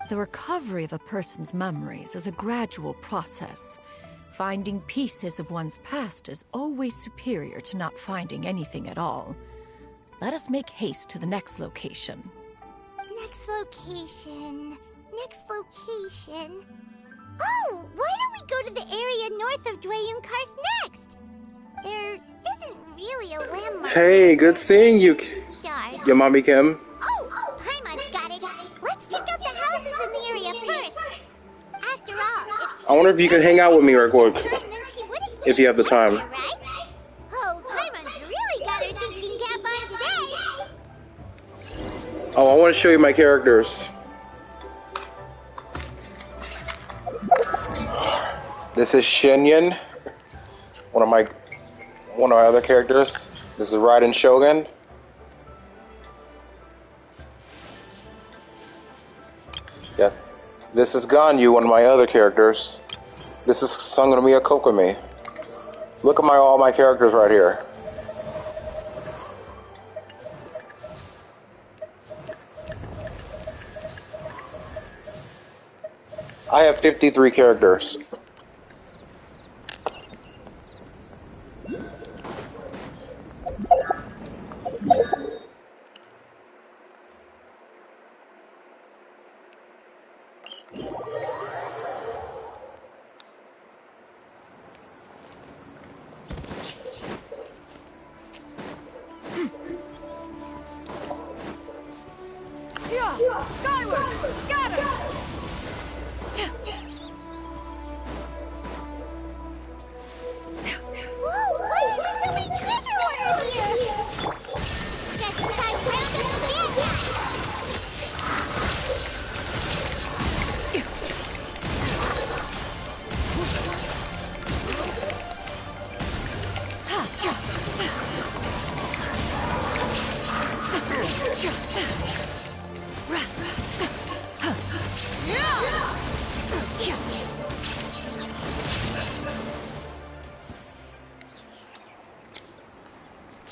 The recovery of a person's memories is a gradual process. Finding pieces of one's past is always superior to not finding anything at all. Let us make haste to the next location. Next location. Next location. Oh, why don't we go to the area north of Dwayun Karst next? There isn't really a landmark. Hey, good seeing you, your mommy Kim. Oh, Paimon's got it. Let's check out the houses in the area first. After all, if I wonder if you can hang out with me real quick, if you have the time. right? Oh, Paimon's really got her thinking cap on today. Oh, I want to show you my characters. This is Xianyun, one of my other characters. This is Raiden Shogun. Yeah. This is Ganyu, one of my other characters. This is Sangonomiya Kokomi. Look at all my characters right here. I have 53 characters. Skyward! Scatter! Whoa, why are there so many treasure orders here? Guess it's time to round up the bad guys.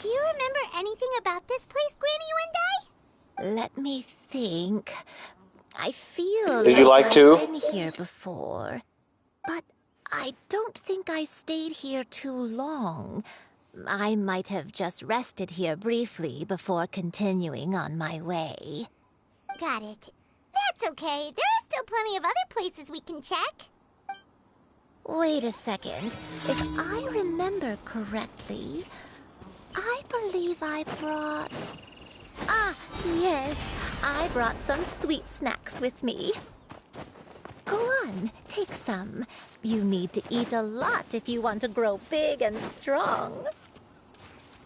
Do you remember anything about this place, Granny Wendai? Let me think. I feel Did you like to? I've been here before, but I don't think I stayed here too long. I might have just rested here briefly before continuing on my way. Got it. That's okay. There are still plenty of other places we can check. Wait a second. If I remember correctly, I believe I brought... Ah, yes. I brought some sweet snacks with me. Go on, take some. You need to eat a lot if you want to grow big and strong.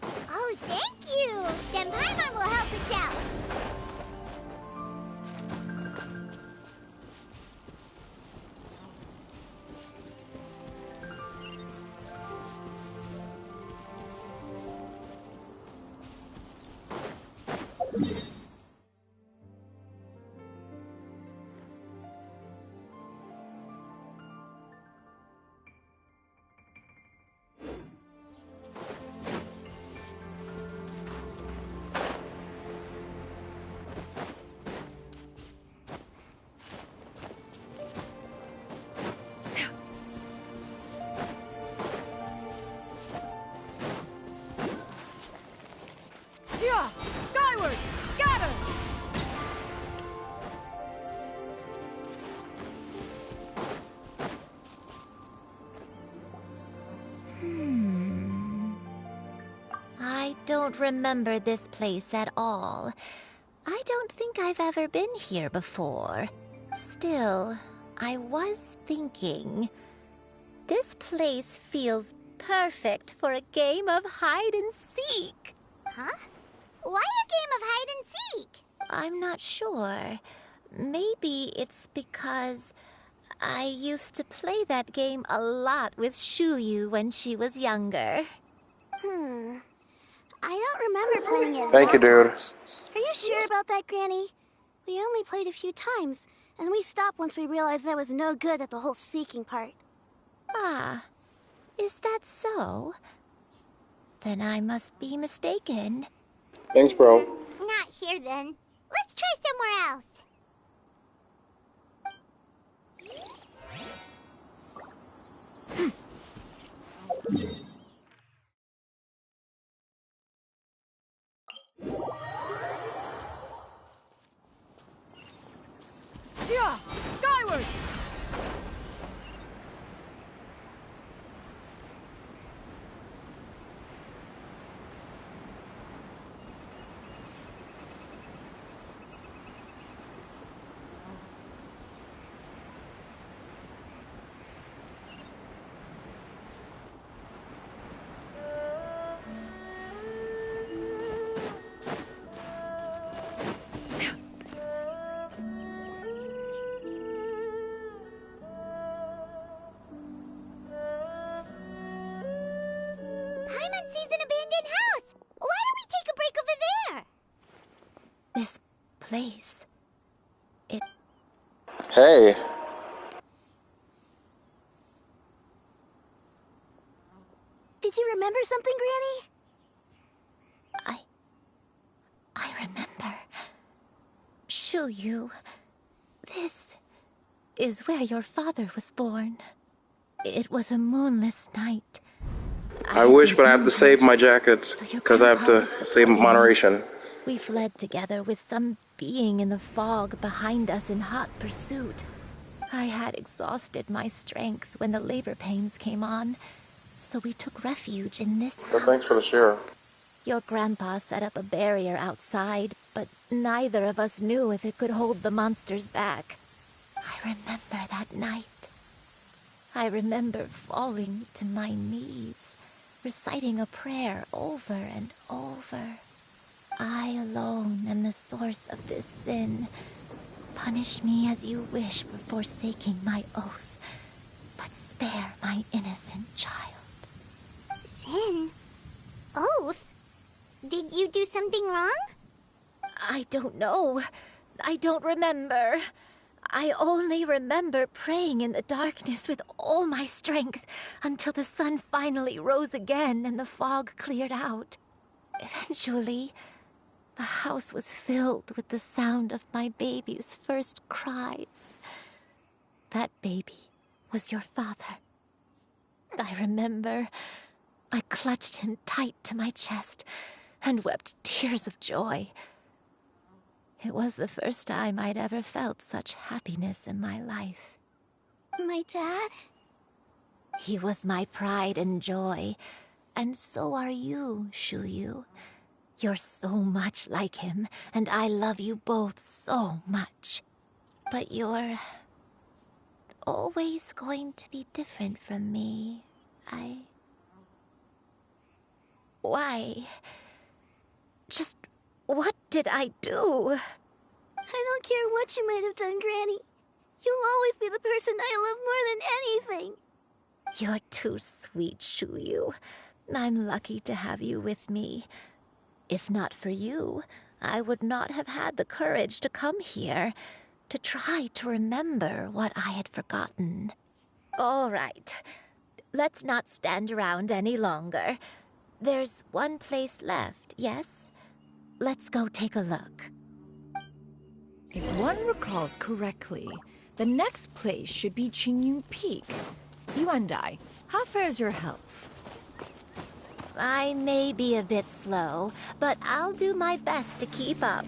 Oh, thank you. Then Paimon will help us out. Skyward! Scatter! I don't remember this place at all. I don't think I've ever been here before. Still, I was thinking... This place feels perfect for a game of hide and seek. Huh? Why a game of hide and seek? I'm not sure. Maybe it's because I used to play that game a lot with Shuyu when she was younger. I don't remember playing it. Thank you, dude. Are you sure about that, Granny? We only played a few times, and we stopped once we realized I was no good at the whole seeking part. Ah, is that so? Then I must be mistaken. Thanks, bro. Not here then. Let's try somewhere else. Yeah! Skyward! Paimon sees an abandoned house. Why don't we take a break over there? This place. It... Hey. Did you remember something, Granny? I remember. Xianyun. This is where your father was born. It was a moonless night. I wish, but I have to save my jackets because I have to save moderation. We fled together with some being in the fog behind us in hot pursuit. I had exhausted my strength when the labor pains came on, so we took refuge in this house. Well, thanks for the share. Your grandpa set up a barrier outside, but neither of us knew if it could hold the monsters back. I remember that night. I remember falling to my knees, reciting a prayer over and over. I alone am the source of this sin. Punish me as you wish for forsaking my oath, but spare my innocent child. Sin? Oath? Did you do something wrong? I don't know. I don't remember. I only remember praying in the darkness with all my strength until the sun finally rose again and the fog cleared out. Eventually, the house was filled with the sound of my baby's first cries. That baby was your father. I remember I clutched him tight to my chest and wept tears of joy. It was the first time I'd ever felt such happiness in my life. My dad? He was my pride and joy, and so are you, Xianyun. You're so much like him, and I love you both so much. But you're always going to be different from me. Why? Just what did I do? I don't care what you might have done, Granny. You'll always be the person I love more than anything. You're too sweet, Xianyun. I'm lucky to have you with me. If not for you, I would not have had the courage to come here, to try to remember what I had forgotten. All right, let's not stand around any longer. There's one place left, yes? Let's go take a look. If one recalls correctly, the next place should be Xianyun Peak. Yuandai, how fares your health? I may be a bit slow, but I'll do my best to keep up.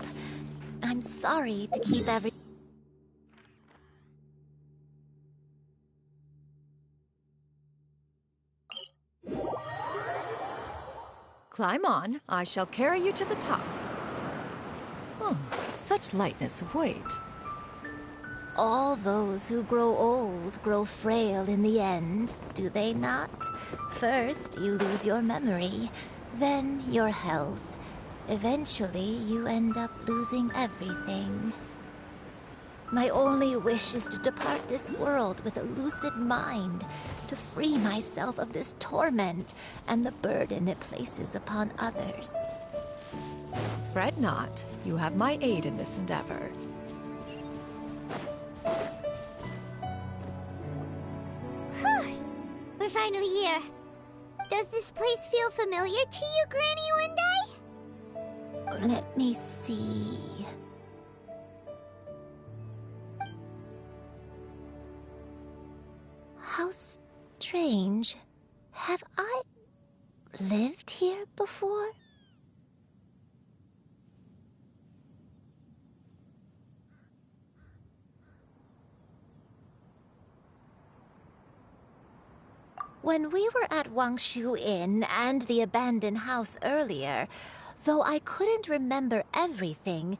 I'm sorry to keep every... Climb on. I shall carry you to the top. Oh, such lightness of weight. All those who grow old grow frail in the end, do they not? First, you lose your memory, then your health. Eventually, you end up losing everything. My only wish is to depart this world with a lucid mind, to free myself of this torment and the burden it places upon others. Fret not. You have my aid in this endeavor. Whew. We're finally here. Does this place feel familiar to you, Granny Wendai? Let me see. How strange. Have I lived here before? When we were at Wangshu Inn and the abandoned house earlier, though I couldn't remember everything,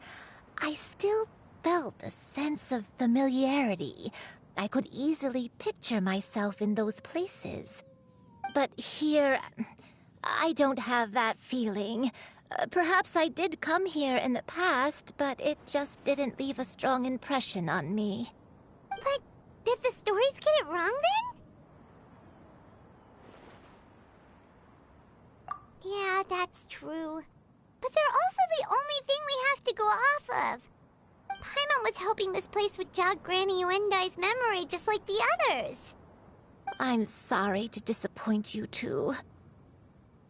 I still felt a sense of familiarity. I could easily picture myself in those places. But here, I don't have that feeling. Perhaps I did come here in the past, but it just didn't leave a strong impression on me. But did the stories get it wrong then? Yeah, that's true. But they're also the only thing we have to go off of. Paimon was hoping this place would jog Granny Wendai's memory just like the others. I'm sorry to disappoint you two.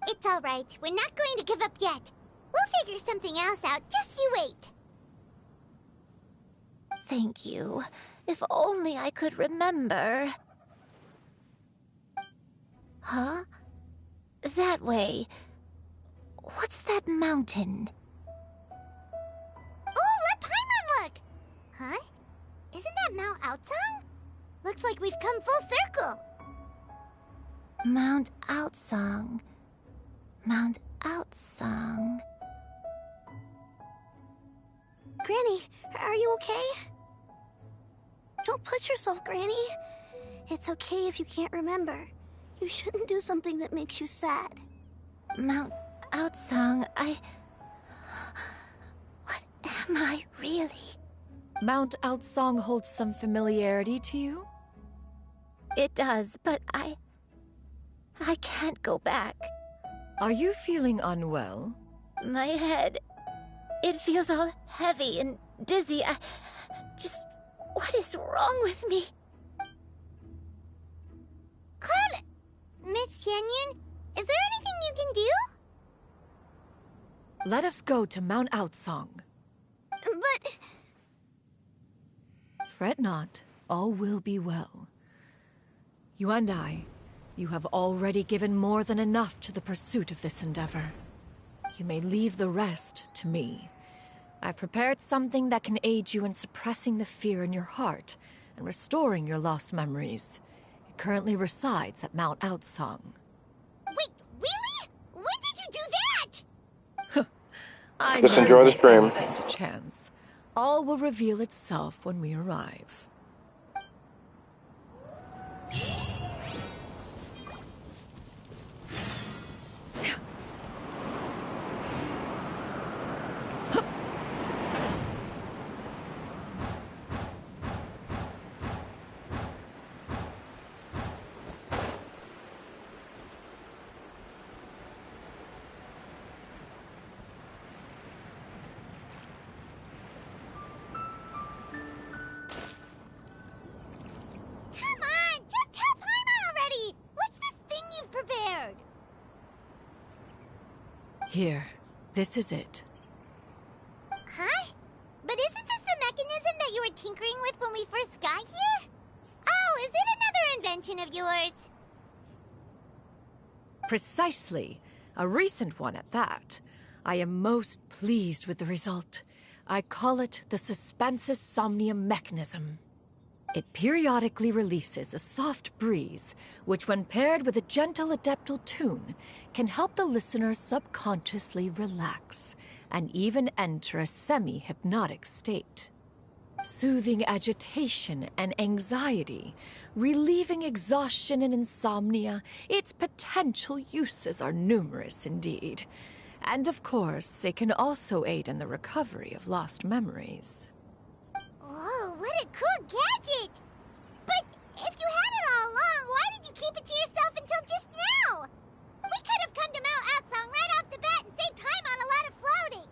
It's all right. We're not going to give up yet. We'll figure something else out. Just you wait. Thank you. If only I could remember. Huh? That way. What's that mountain? Oh, let Paimon look! Huh? Isn't that Mount Outsang? Looks like we've come full circle. Mount Outsang. Mount Outsang. Granny, are you okay? Don't push yourself, Granny. It's okay if you can't remember. You shouldn't do something that makes you sad. Mount Outsang, What am I really? Mount Outsang holds some familiarity to you? It does, but I can't go back. Are you feeling unwell? My head, it feels all heavy and dizzy. What is wrong with me? Cloud, Miss Xianyun, is there anything you can do? Let us go to Mount Outsang. But... Fret not, all will be well. You and I, you have already given more than enough to the pursuit of this endeavor. You may leave the rest to me. I've prepared something that can aid you in suppressing the fear in your heart and restoring your lost memories. It currently resides at Mount Outsang. Wait, really? When did you do that? I Just never enjoy the leave stream. anything to chance. All will reveal itself when we arrive. Here, this is it. Huh? But isn't this the mechanism that you were tinkering with when we first got here? Oh, is it another invention of yours? Precisely. A recent one at that. I am most pleased with the result. I call it the Suspensus Somnium mechanism. It periodically releases a soft breeze, which when paired with a gentle adeptal tune, can help the listener subconsciously relax, and even enter a semi-hypnotic state. Soothing agitation and anxiety, relieving exhaustion and insomnia, its potential uses are numerous indeed. And of course, it can also aid in the recovery of lost memories. Whoa, what a cool gadget! But if you had it all along, why did you keep it to yourself until just now? We could have come to Mount Outsang right off the bat and saved time on a lot of floating.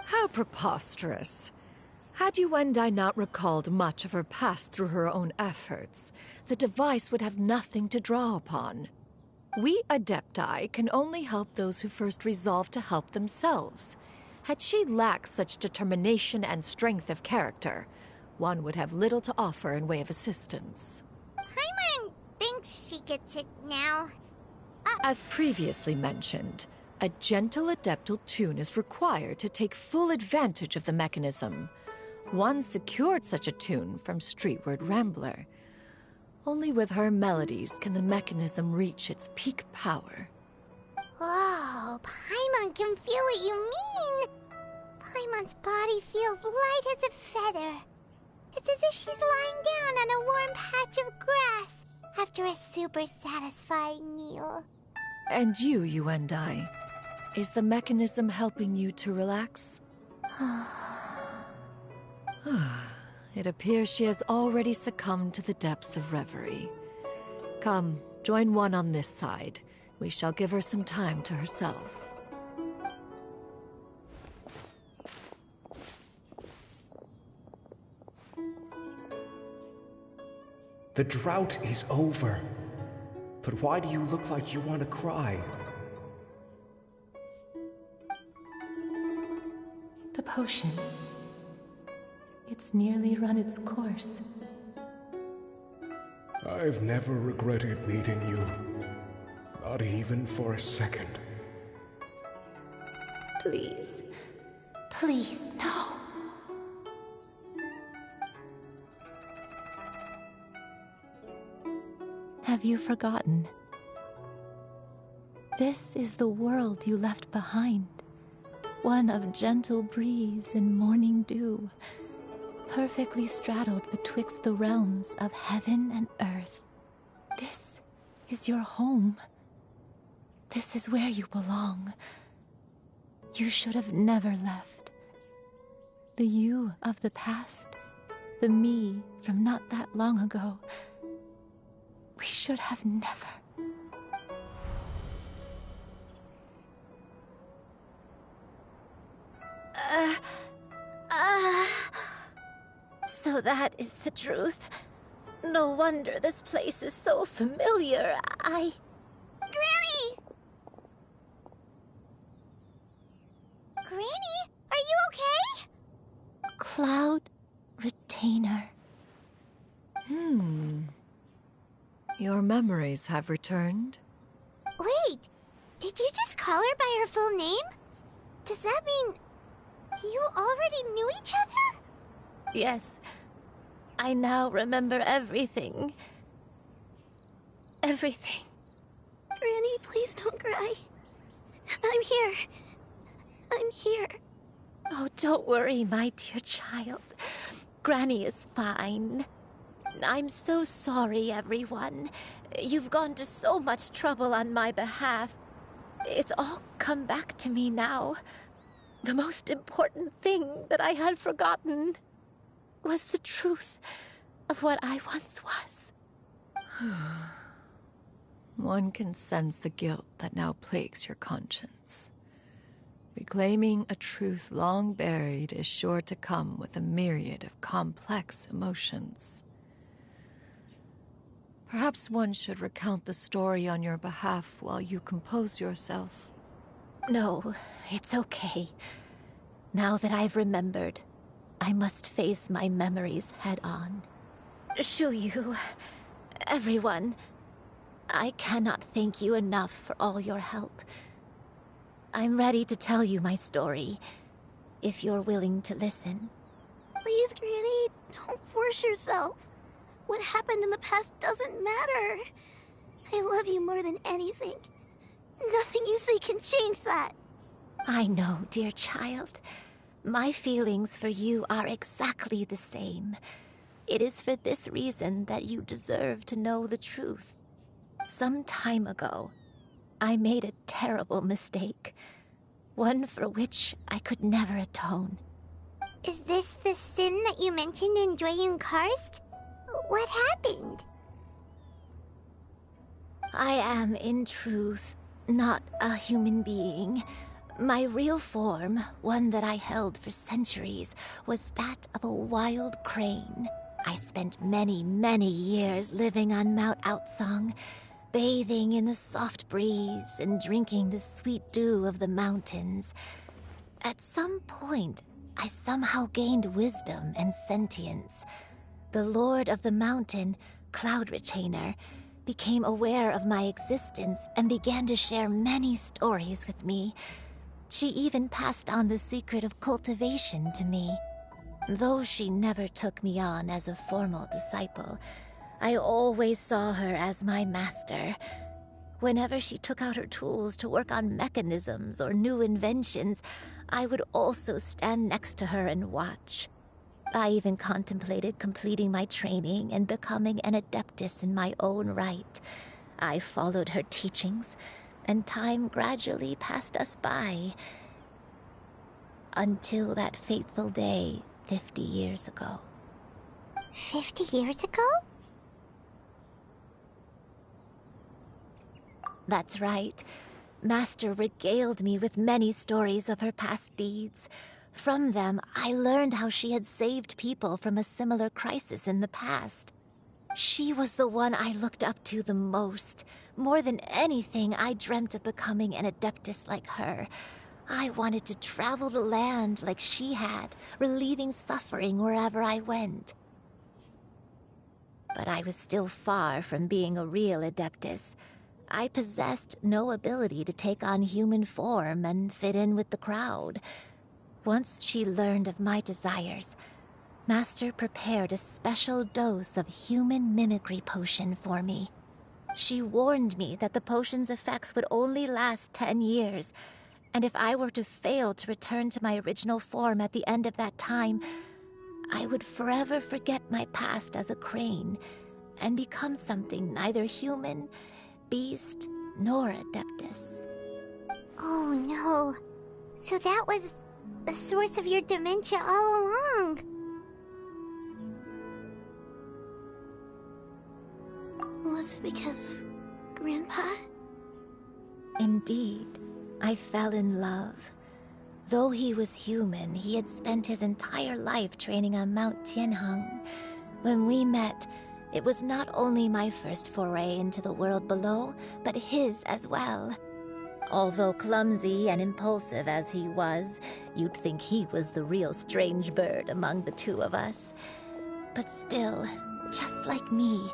How preposterous. Had you and I not recalled much of her past through her own efforts, the device would have nothing to draw upon. We Adepti can only help those who first resolve to help themselves. Had she lacked such determination and strength of character, one would have little to offer in way of assistance. Paimon thinks she gets it now. As previously mentioned, a gentle adeptal tune is required to take full advantage of the mechanism. One secured such a tune from Streetward Rambler. Only with her melodies can the mechanism reach its peak power. Oh, Paimon can feel what you mean. Paimon's body feels light as a feather. It's as if she's lying down on a warm patch of grass after a super satisfying meal. And you, Yuendai, is the mechanism helping you to relax? It appears she has already succumbed to the depths of reverie. Come, join one on this side. We shall give her some time to herself. The drought is over. But why do you look like you want to cry? The potion. It's nearly run its course. I've never regretted meeting you. Not even for a second. Please. Please, no. Have you forgotten? This is the world you left behind. One of gentle breeze and morning dew, perfectly straddled betwixt the realms of heaven and earth. This is your home. This is where you belong. You should have never left. The you of the past, the me from not that long ago, we should have never. So that is the truth. No wonder this place is so familiar. Granny! Granny, are you okay? Cloud Retainer. Your memories have returned? Wait, did you just call her by her full name? Does that mean you already knew each other? Yes. I now remember everything. Everything. Granny, please don't cry. I'm here. I'm here. Oh, don't worry, my dear child. Granny is fine. I'm so sorry, everyone. You've gone to so much trouble on my behalf. It's all come back to me now. The most important thing that I had forgotten was the truth of what I once was. One can sense the guilt that now plagues your conscience. Reclaiming a truth long buried is sure to come with a myriad of complex emotions. Perhaps one should recount the story on your behalf while you compose yourself. No, it's okay. Now that I've remembered, I must face my memories head on. Shuyu, everyone, I cannot thank you enough for all your help. I'm ready to tell you my story, if you're willing to listen. Please, Granny, don't force yourself. What happened in the past doesn't matter. I love you more than anything. Nothing you say can change that. I know, dear child. My feelings for you are exactly the same. It is for this reason that you deserve to know the truth. Some time ago, I made a terrible mistake. One for which I could never atone. Is this the sin that you mentioned in Xianyun Karst? What happened? I am, in truth, not a human being. My real form, one that I held for centuries, was that of a wild crane. I spent many, many years living on Mount Outsong, bathing in the soft breeze and drinking the sweet dew of the mountains. At some point, I somehow gained wisdom and sentience. The Lord of the Mountain, Cloud Retainer, became aware of my existence and began to share many stories with me. She even passed on the secret of cultivation to me. Though she never took me on as a formal disciple, I always saw her as my master. Whenever she took out her tools to work on mechanisms or new inventions, I would also stand next to her and watch. I even contemplated completing my training and becoming an adeptus in my own right. I followed her teachings, and time gradually passed us by. Until that fateful day 50 years ago. 50 years ago? That's right. Master regaled me with many stories of her past deeds. From them, I learned how she had saved people from a similar crisis in the past. She was the one I looked up to the most. More than anything, I dreamt of becoming an adeptus like her. I wanted to travel the land like she had, relieving suffering wherever I went. But I was still far from being a real adeptus. I possessed no ability to take on human form and fit in with the crowd. Once she learned of my desires, Master prepared a special dose of human mimicry potion for me. She warned me that the potion's effects would only last 10 years, and if I were to fail to return to my original form at the end of that time, I would forever forget my past as a crane and become something neither human, beast, nor adeptus. Oh no. So that was the source of your dementia all along. Was it because of Grandpa? Indeed, I fell in love. Though he was human, he had spent his entire life training on Mount Tianheng. When we met, it was not only my first foray into the world below, but his as well. Although clumsy and impulsive as he was, you'd think he was the real strange bird among the two of us. But still, just like me,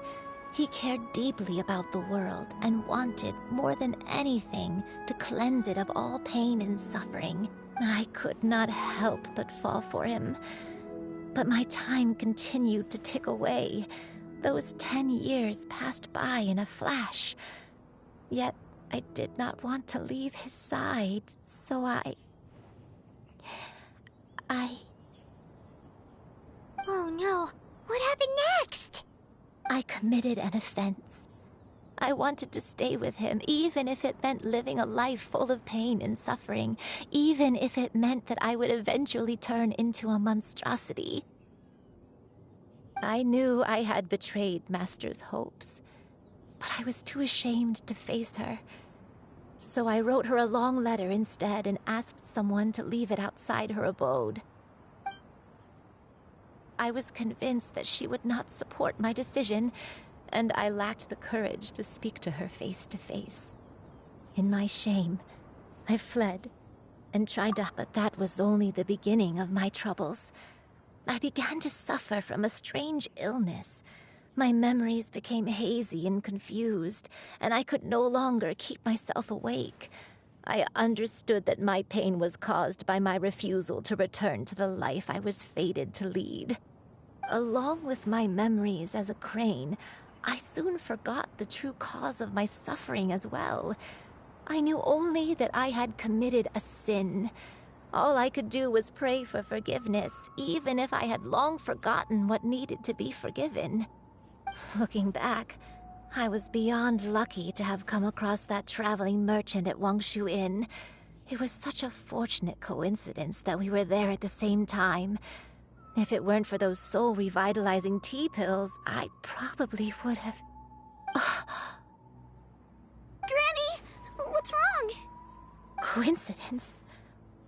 he cared deeply about the world and wanted, more than anything, to cleanse it of all pain and suffering. I could not help but fall for him. But my time continued to tick away. Those 10 years passed by in a flash. Yet I did not want to leave his side, so I... Oh no, what happened next? I committed an offense. I wanted to stay with him, even if it meant living a life full of pain and suffering, even if it meant that I would eventually turn into a monstrosity. I knew I had betrayed Master's hopes, but I was too ashamed to face her. So I wrote her a long letter instead and asked someone to leave it outside her abode. I was convinced that she would not support my decision, and I lacked the courage to speak to her face to face. In my shame, I fled and tried to... But that was only the beginning of my troubles. I began to suffer from a strange illness. My memories became hazy and confused, and I could no longer keep myself awake. I understood that my pain was caused by my refusal to return to the life I was fated to lead. Along with my memories as a crane, I soon forgot the true cause of my suffering as well. I knew only that I had committed a sin. All I could do was pray for forgiveness, even if I had long forgotten what needed to be forgiven. Looking back, I was beyond lucky to have come across that traveling merchant at Wangshu Inn. It was such a fortunate coincidence that we were there at the same time. If it weren't for those soul-revitalizing tea pills, I probably would have... Granny! What's wrong? Coincidence?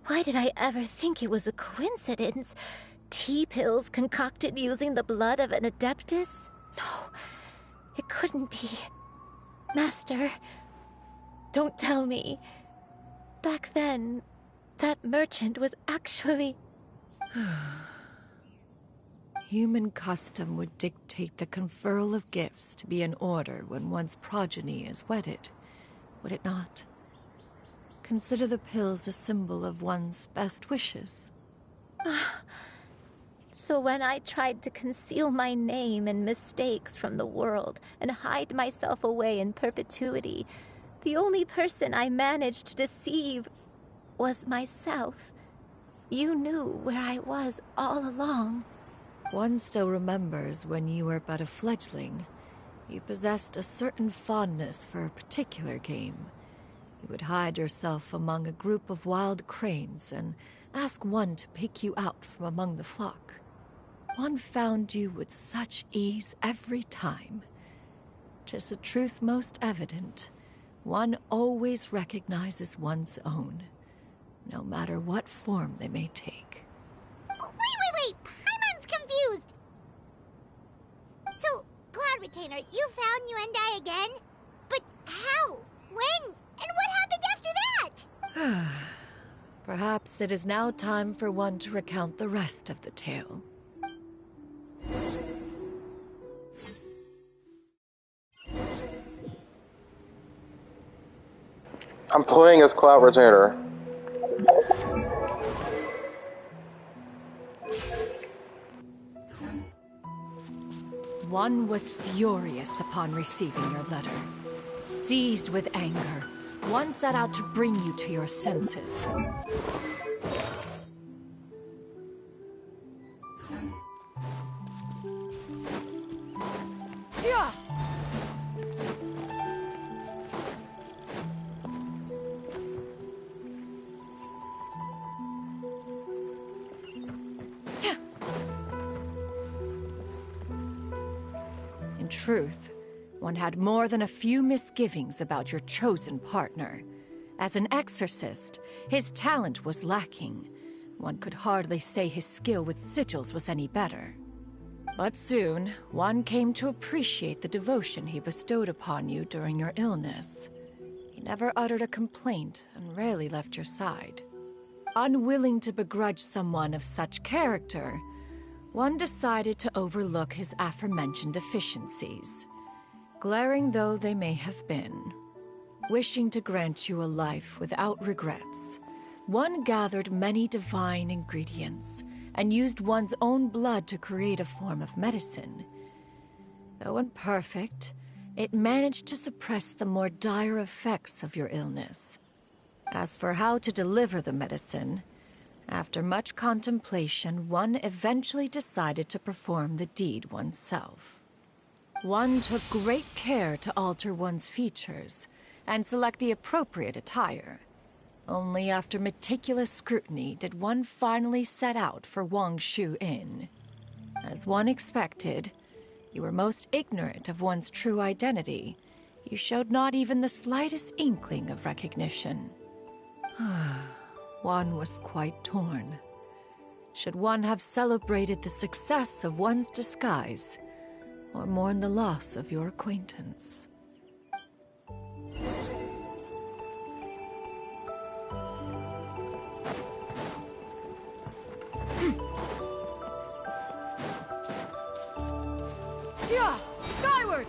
Why did I ever think it was a coincidence? Tea pills concocted using the blood of an adeptus? No, it couldn't be. Master, don't tell me. Back then, that merchant was actually... Human custom would dictate the conferral of gifts to be in order when one's progeny is wedded, would it not? Consider the pills a symbol of one's best wishes. So when I tried to conceal my name and mistakes from the world and hide myself away in perpetuity, the only person I managed to deceive was myself. You knew where I was all along. One still remembers when you were but a fledgling. You possessed a certain fondness for a particular game. You would hide yourself among a group of wild cranes and ask one to pick you out from among the flock. One found you with such ease every time. 'Tis a truth most evident. One always recognizes one's own, no matter what form they may take. Wait! Paimon's confused! So, Cloud Retainer, you found Yuendai again? But how? When? And what happened after that? Perhaps it is now time for one to recount the rest of the tale. I'm playing as Cloud Retainer. One was furious upon receiving your letter. Seized with anger, one set out to bring you to your senses. Yeah. In truth, one had more than a few misgivings about your chosen partner. As an exorcist, his talent was lacking. One could hardly say his skill with sigils was any better. But soon, one came to appreciate the devotion he bestowed upon you during your illness. He never uttered a complaint and rarely left your side. Unwilling to begrudge someone of such character, one decided to overlook his aforementioned deficiencies, glaring though they may have been. Wishing to grant you a life without regrets, one gathered many divine ingredients and used one's own blood to create a form of medicine. Though imperfect, it managed to suppress the more dire effects of your illness. As for how to deliver the medicine, after much contemplation, one eventually decided to perform the deed oneself. One took great care to alter one's features and select the appropriate attire. Only after meticulous scrutiny did one finally set out for Wangshu Inn. As one expected, you were most ignorant of one's true identity. You showed not even the slightest inkling of recognition. One was quite torn. Should one have celebrated the success of one's disguise, or mourn the loss of your acquaintance? Yeah! Skyward!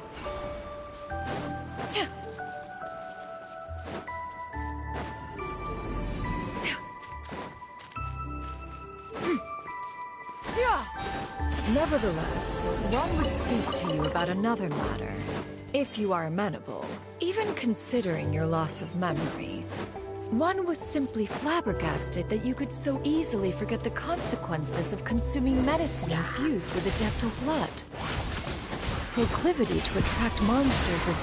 Nevertheless, one would speak to you about another matter, if you are amenable, even considering your loss of memory. One was simply flabbergasted that you could so easily forget the consequences of consuming medicine infused with a depth of blood. Its proclivity to attract monsters is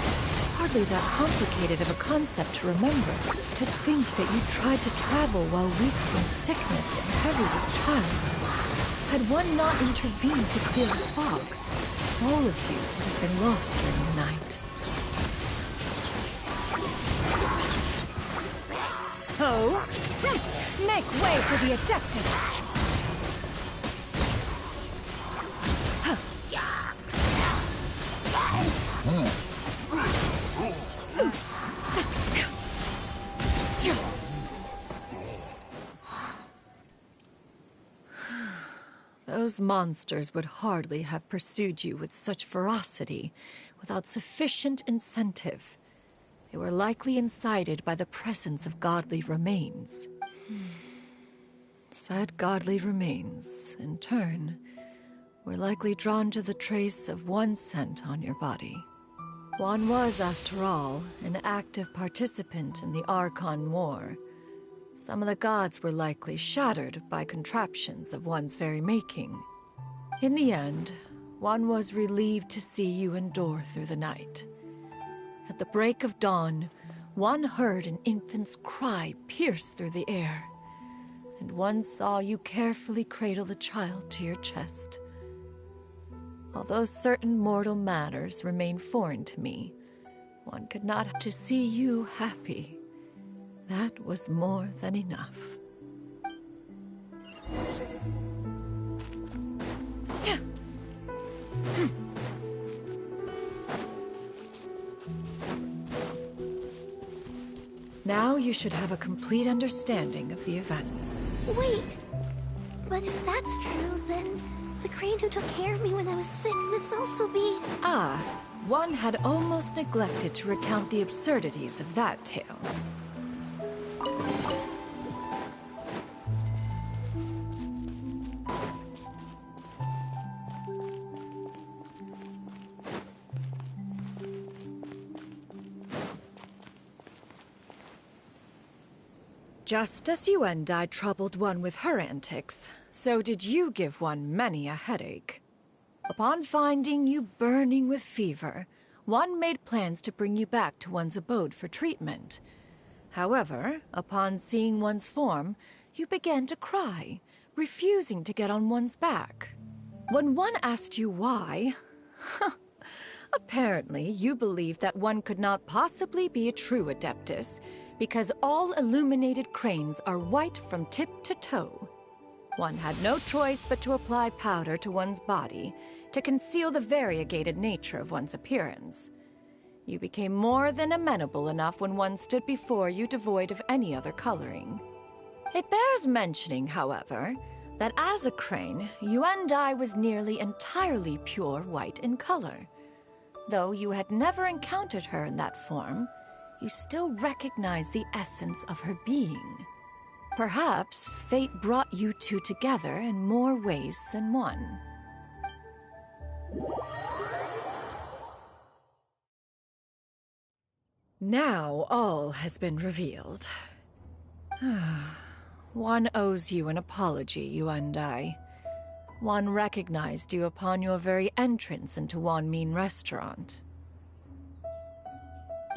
hardly that complicated of a concept to remember. To think that you tried to travel while weak from sickness and heavy with child. Had one not intervened to clear the fog, all of you would have been lost during the night. Oh! Make way for the Adeptus! Those monsters would hardly have pursued you with such ferocity without sufficient incentive. They were likely incited by the presence of godly remains. Said godly remains, in turn, were likely drawn to the trace of one scent on your body. One was, after all, an active participant in the Archon War. Some of the gods were likely shattered by contraptions of one's very making. In the end, one was relieved to see you endure through the night. At the break of dawn, one heard an infant's cry pierce through the air, and one saw you carefully cradle the child to your chest. Although certain mortal matters remain foreign to me, one could not have to see you happy. That was more than enough. Now you should have a complete understanding of the events. Wait! But if that's true, then the crane who took care of me when I was sick must also be... Ah, one had almost neglected to recount the absurdities of that tale. Just as you and I troubled one with her antics, so did you give one many a headache. Upon finding you burning with fever, one made plans to bring you back to one's abode for treatment. However, upon seeing one's form, you began to cry, refusing to get on one's back. When one asked you why, apparently you believed that one could not possibly be a true Adeptus, because all illuminated cranes are white from tip to toe. One had no choice but to apply powder to one's body to conceal the variegated nature of one's appearance. You became more than amenable enough when one stood before you devoid of any other coloring. It bears mentioning, however, that as a crane, Yuendai was nearly entirely pure white in color. Though you had never encountered her in that form, you still recognize the essence of her being. Perhaps fate brought you two together in more ways than one. Now all has been revealed. One owes you an apology, you and I. One recognized you upon your very entrance into Wanmin Restaurant.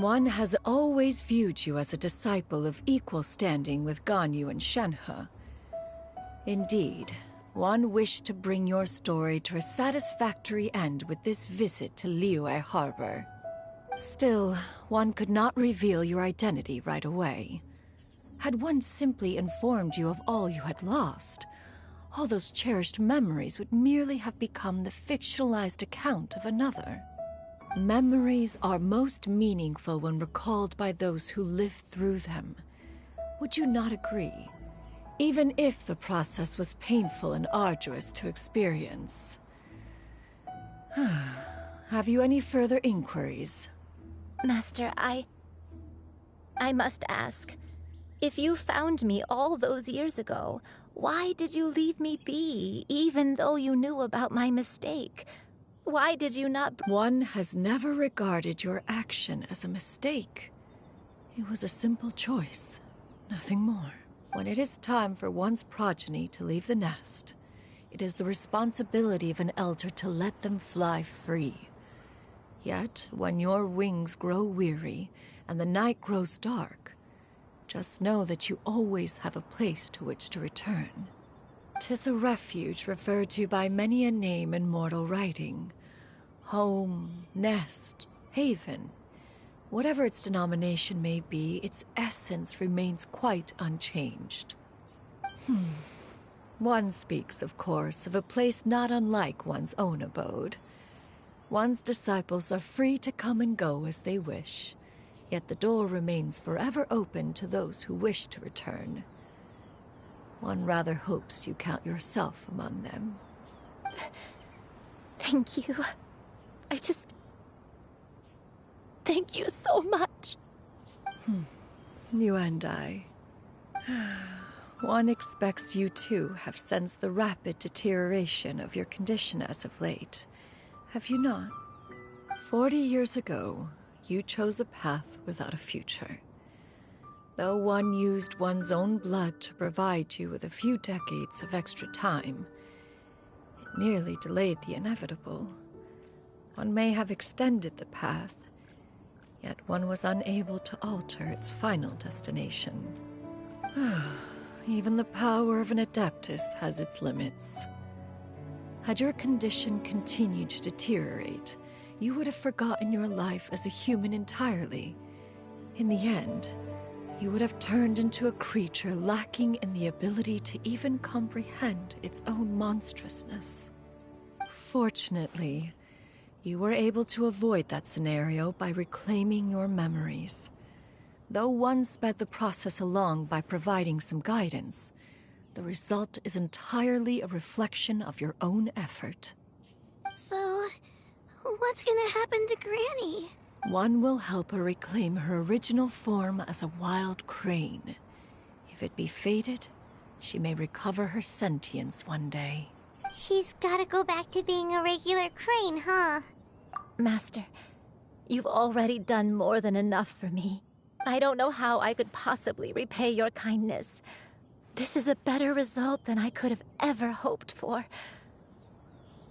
One has always viewed you as a disciple of equal standing with Ganyu and Shenhe. Indeed, one wished to bring your story to a satisfactory end with this visit to Liyue Harbor. Still, one could not reveal your identity right away. Had one simply informed you of all you had lost, all those cherished memories would merely have become the fictionalized account of another. Memories are most meaningful when recalled by those who lived through them. Would you not agree? Even if the process was painful and arduous to experience. Have you any further inquiries? Master, I must ask. If you found me all those years ago, why did you leave me be, even though you knew about my mistake? Why did you not... One has never regarded your action as a mistake. It was a simple choice, nothing more. When it is time for one's progeny to leave the nest, it is the responsibility of an elder to let them fly free. Yet, when your wings grow weary and the night grows dark, just know that you always have a place to which to return. 'Tis a refuge referred to by many a name in mortal writing. Home, nest, haven. Whatever its denomination may be, its essence remains quite unchanged. One speaks, of course, of a place not unlike one's own abode. One's disciples are free to come and go as they wish, yet the door remains forever open to those who wish to return. One rather hopes you count yourself among them. Thank you. Thank you so much. You and I. One expects you too have sensed the rapid deterioration of your condition as of late. Have you not? 40 years ago, you chose a path without a future. Though one used one's own blood to provide you with a few decades of extra time, it merely delayed the inevitable. One may have extended the path, yet one was unable to alter its final destination. Even the power of an Adeptus has its limits. Had your condition continued to deteriorate, you would have forgotten your life as a human entirely. In the end, you would have turned into a creature lacking in the ability to even comprehend its own monstrousness. Fortunately, you were able to avoid that scenario by reclaiming your memories. Though one sped the process along by providing some guidance, the result is entirely a reflection of your own effort. So, what's gonna happen to Granny? One will help her reclaim her original form as a wild crane. If it be fated, she may recover her sentience one day. She's gotta go back to being a regular crane, huh? Master, you've already done more than enough for me. I don't know how I could possibly repay your kindness. This is a better result than I could have ever hoped for.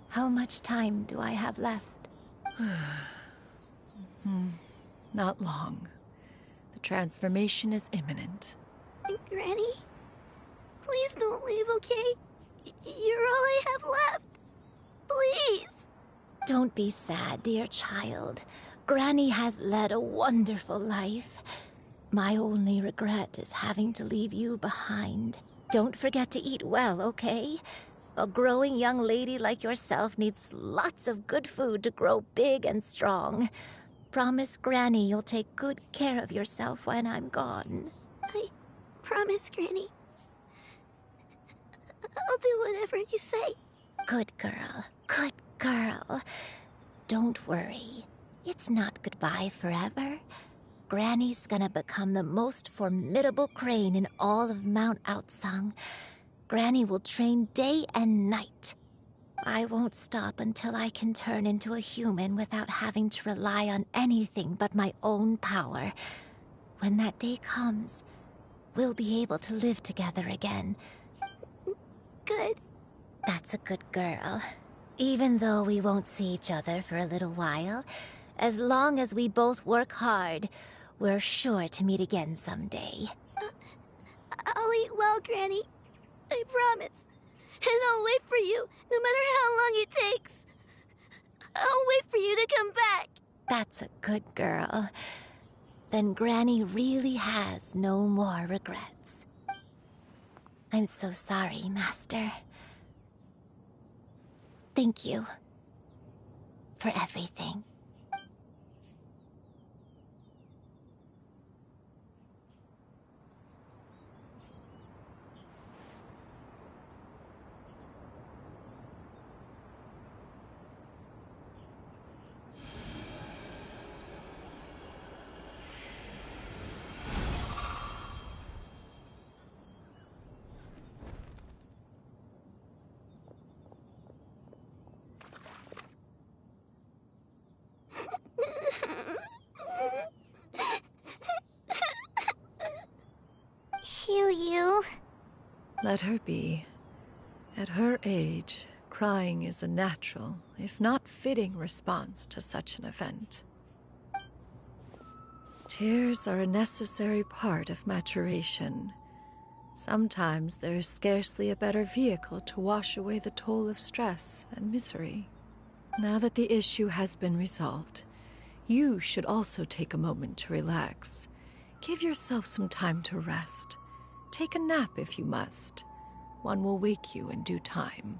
How much time do I have left? Not long. The transformation is imminent. Granny? Please don't leave, okay? You're all I have left. Please! Don't be sad, dear child. Granny has led a wonderful life. My only regret is having to leave you behind. Don't forget to eat well, okay? A growing young lady like yourself needs lots of good food to grow big and strong. Promise Granny you'll take good care of yourself when I'm gone. I promise, Granny. I'll do whatever you say. Good girl. Good girl. Don't worry. It's not goodbye forever. Granny's gonna become the most formidable crane in all of Mount Outsung. Granny will train day and night. I won't stop until I can turn into a human without having to rely on anything but my own power. When that day comes, we'll be able to live together again. Good. That's a good girl. Even though we won't see each other for a little while, as long as we both work hard, we're sure to meet again someday. I'll eat well, Granny. I promise. And I'll wait for you, no matter how long it takes. I'll wait for you to come back. That's a good girl. Then Granny really has no more regrets. I'm so sorry, Master. Thank you for everything. Xianyun. Let her be. At her age, crying is a natural, if not fitting, response to such an event. Tears are a necessary part of maturation. Sometimes there is scarcely a better vehicle to wash away the toll of stress and misery. Now that the issue has been resolved, you should also take a moment to relax. Give yourself some time to rest. Take a nap if you must. One will wake you in due time.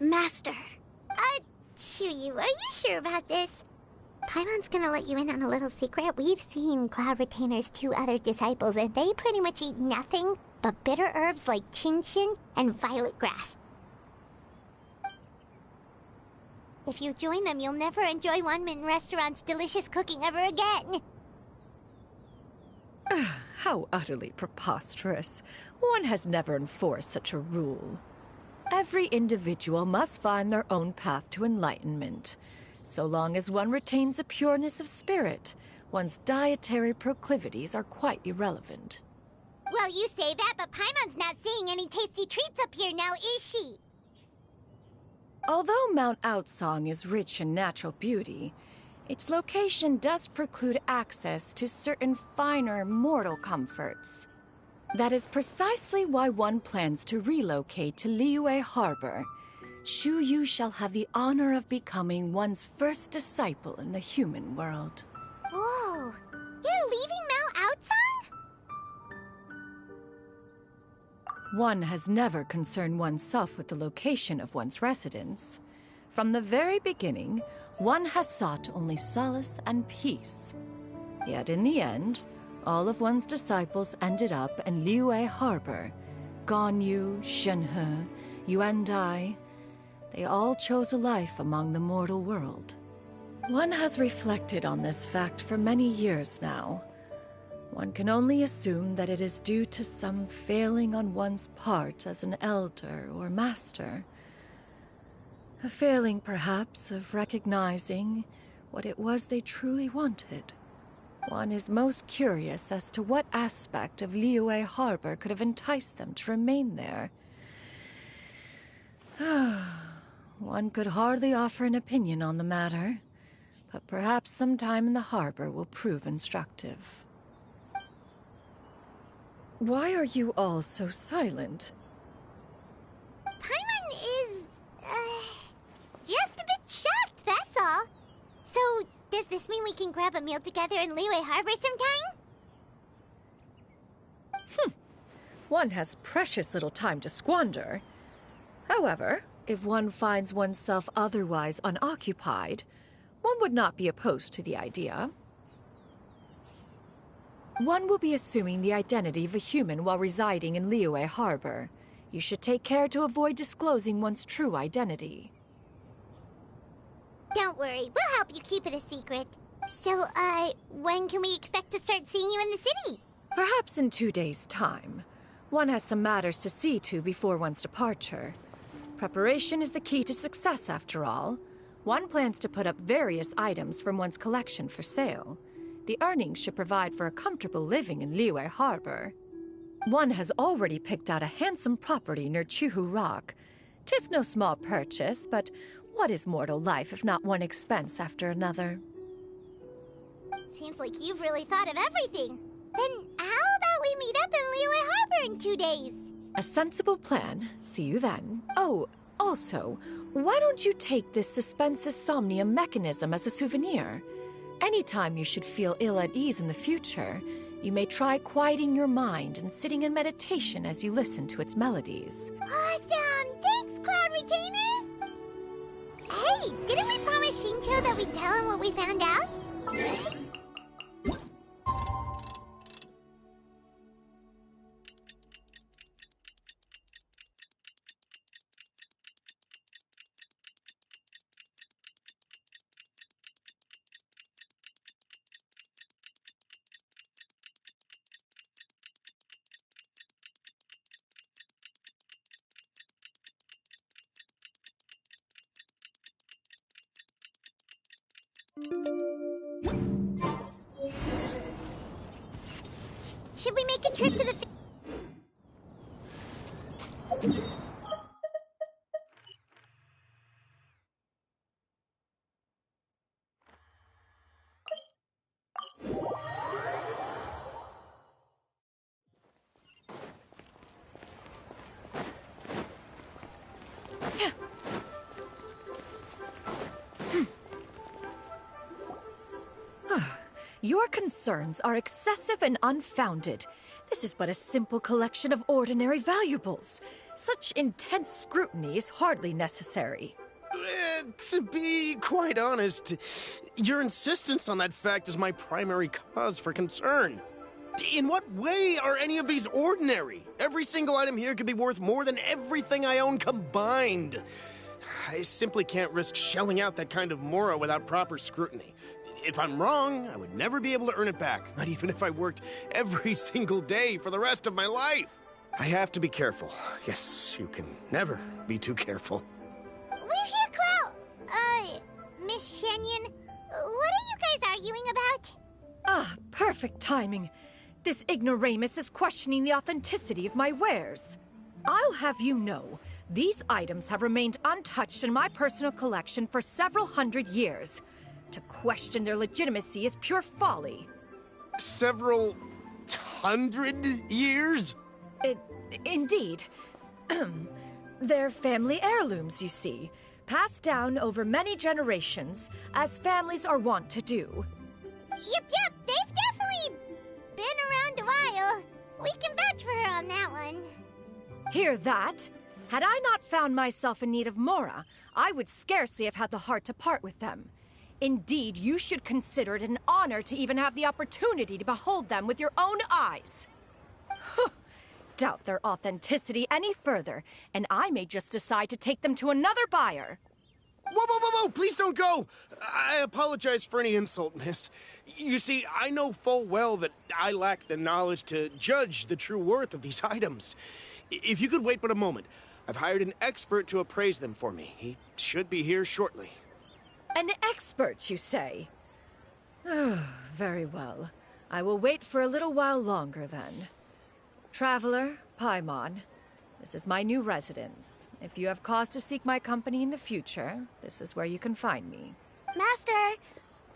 Master. Xianyun, are you sure about this? Paimon's gonna let you in on a little secret. We've seen Cloud Retainer's 2 other disciples, and they pretty much eat nothing but bitter herbs like Genshin and violet grass. If you join them, you'll never enjoy Wanmin Restaurant's delicious cooking ever again. How utterly preposterous. One has never enforced such a rule. Every individual must find their own path to enlightenment. So long as one retains a pureness of spirit, one's dietary proclivities are quite irrelevant. Well, you say that, but Paimon's not seeing any tasty treats up here now, is she? Although Mount Outsong is rich in natural beauty, its location does preclude access to certain finer mortal comforts. That is precisely why one plans to relocate to Liyue Harbor. Shu Yu shall have the honor of becoming one's first disciple in the human world. Whoa! You're leaving Mount Outsong? One has never concerned oneself with the location of one's residence. From the very beginning, one has sought only solace and peace. Yet in the end, all of one's disciples ended up in Liyue Harbor. Ganyu, Shenhe, Yuandai. They all chose a life among the mortal world. One has reflected on this fact for many years now. One can only assume that it is due to some failing on one's part as an elder or master. A failing, perhaps, of recognizing what it was they truly wanted. One is most curious as to what aspect of Liyue Harbor could have enticed them to remain there. One could hardly offer an opinion on the matter, but perhaps some time in the harbor will prove instructive. Why are you all so silent? Paimon is, just a bit shocked, that's all. So, does this mean we can grab a meal together in Liyue Harbor sometime? One has precious little time to squander. However, if one finds oneself otherwise unoccupied, one would not be opposed to the idea. One will be assuming the identity of a human while residing in Liyue Harbor. You should take care to avoid disclosing one's true identity. Don't worry, we'll help you keep it a secret. So, when can we expect to start seeing you in the city? Perhaps in 2 days' time. One has some matters to see to before one's departure. Preparation is the key to success, after all. One plans to put up various items from one's collection for sale. The earnings should provide for a comfortable living in Liyue Harbor. One has already picked out a handsome property near Chuhu Rock. 'Tis no small purchase, but what is mortal life if not one expense after another? Seems like you've really thought of everything. Then how about we meet up in Liyue Harbor in 2 days? A sensible plan. See you then. Oh, also, why don't you take this suspensus somnium mechanism as a souvenir? Anytime you should feel ill at ease in the future, you may try quieting your mind and sitting in meditation as you listen to its melodies. Awesome! Thanks, Cloud Retainer! Hey, didn't we promise Xingqiu that we'd tell him what we found out? Should we make a trip to the... Your concerns are excessive and unfounded. This is but a simple collection of ordinary valuables. Such intense scrutiny is hardly necessary. To be quite honest, your insistence on that fact is my primary cause for concern. In what way are any of these ordinary? Every single item here could be worth more than everything I own combined. I simply can't risk shelling out that kind of mora without proper scrutiny. If I'm wrong, I would never be able to earn it back, not even if I worked every single day for the rest of my life. I have to be careful. Yes, you can never be too careful. We're here, Clo. Miss Xianyun, what are you guys arguing about? Ah, perfect timing. This ignoramus is questioning the authenticity of my wares. I'll have you know, these items have remained untouched in my personal collection for several hundred years. To question their legitimacy is pure folly. Several hundred years? Indeed. They're family heirlooms, you see, passed down over many generations, as families are wont to do. Yep, they've definitely been around a while. We can vouch for her on that one. Hear that? Had I not found myself in need of mora, I would scarcely have had the heart to part with them. Indeed, you should consider it an honor to even have the opportunity to behold them with your own eyes. Doubt their authenticity any further, and I may just decide to take them to another buyer. Whoa, please don't go! I apologize for any insult, miss. You see, I know full well that I lack the knowledge to judge the true worth of these items. If you could wait but a moment, I've hired an expert to appraise them for me. He should be here shortly. An expert, you say? Very well. I will wait for a little while longer, then. Traveler, Paimon, this is my new residence. If you have cause to seek my company in the future, this is where you can find me. Master!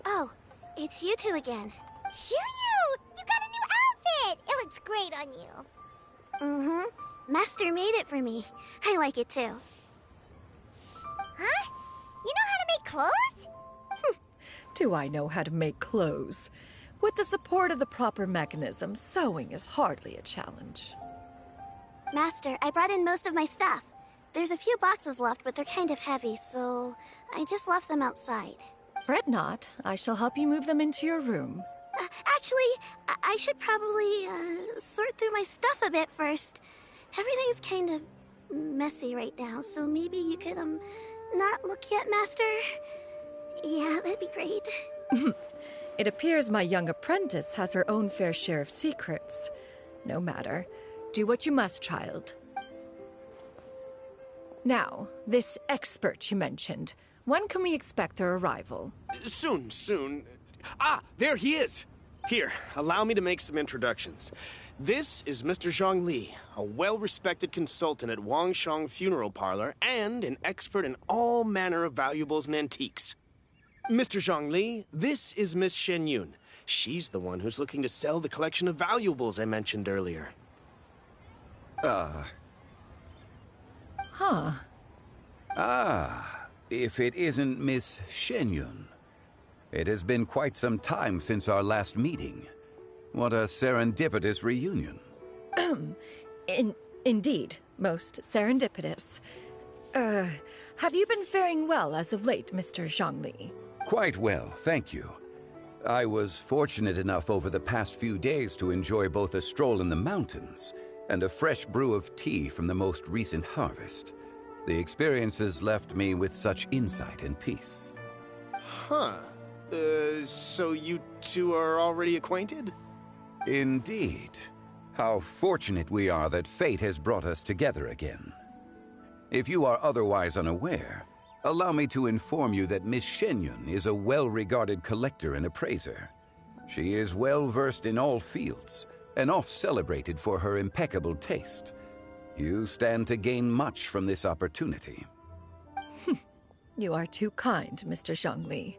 Oh, it's you two again. Xianyun! You got a new outfit! It looks great on you. Mm-hmm. Master made it for me. I like it too. Huh? You know how to make clothes? Do I know how to make clothes? With the support of the proper mechanism, sewing is hardly a challenge. Master, I brought in most of my stuff. There's a few boxes left, but they're kind of heavy, so I just left them outside. Fret not. I shall help you move them into your room. Actually, I should probably sort through my stuff a bit first. Everything's kind of messy right now, so maybe you could, not look yet, Master? Yeah, that'd be great. It appears my young apprentice has her own fair share of secrets. No matter. Do what you must, child. Now, this expert you mentioned. When can we expect their arrival? Soon. Ah, there he is! Here, allow me to make some introductions. This is Mr. Zhang Li, a well-respected consultant at Wangshang Funeral Parlor and an expert in all manner of valuables and antiques. Mr. Zhang Li, this is Miss Xianyun. She's the one who's looking to sell the collection of valuables I mentioned earlier. Huh. If it isn't Miss Xianyun. It has been quite some time since our last meeting. What a serendipitous reunion. Indeed, most serendipitous. Have you been faring well as of late, Mr. Zhang Li? Quite well, thank you. I was fortunate enough over the past few days to enjoy both a stroll in the mountains and a fresh brew of tea from the most recent harvest. The experiences left me with such insight and peace. Huh. So you two are already acquainted? Indeed. How fortunate we are that fate has brought us together again. If you are otherwise unaware, allow me to inform you that Miss Xianyun is a well-regarded collector and appraiser. She is well-versed in all fields, and oft-celebrated for her impeccable taste. You stand to gain much from this opportunity. You are too kind, Mr. Zhang Li.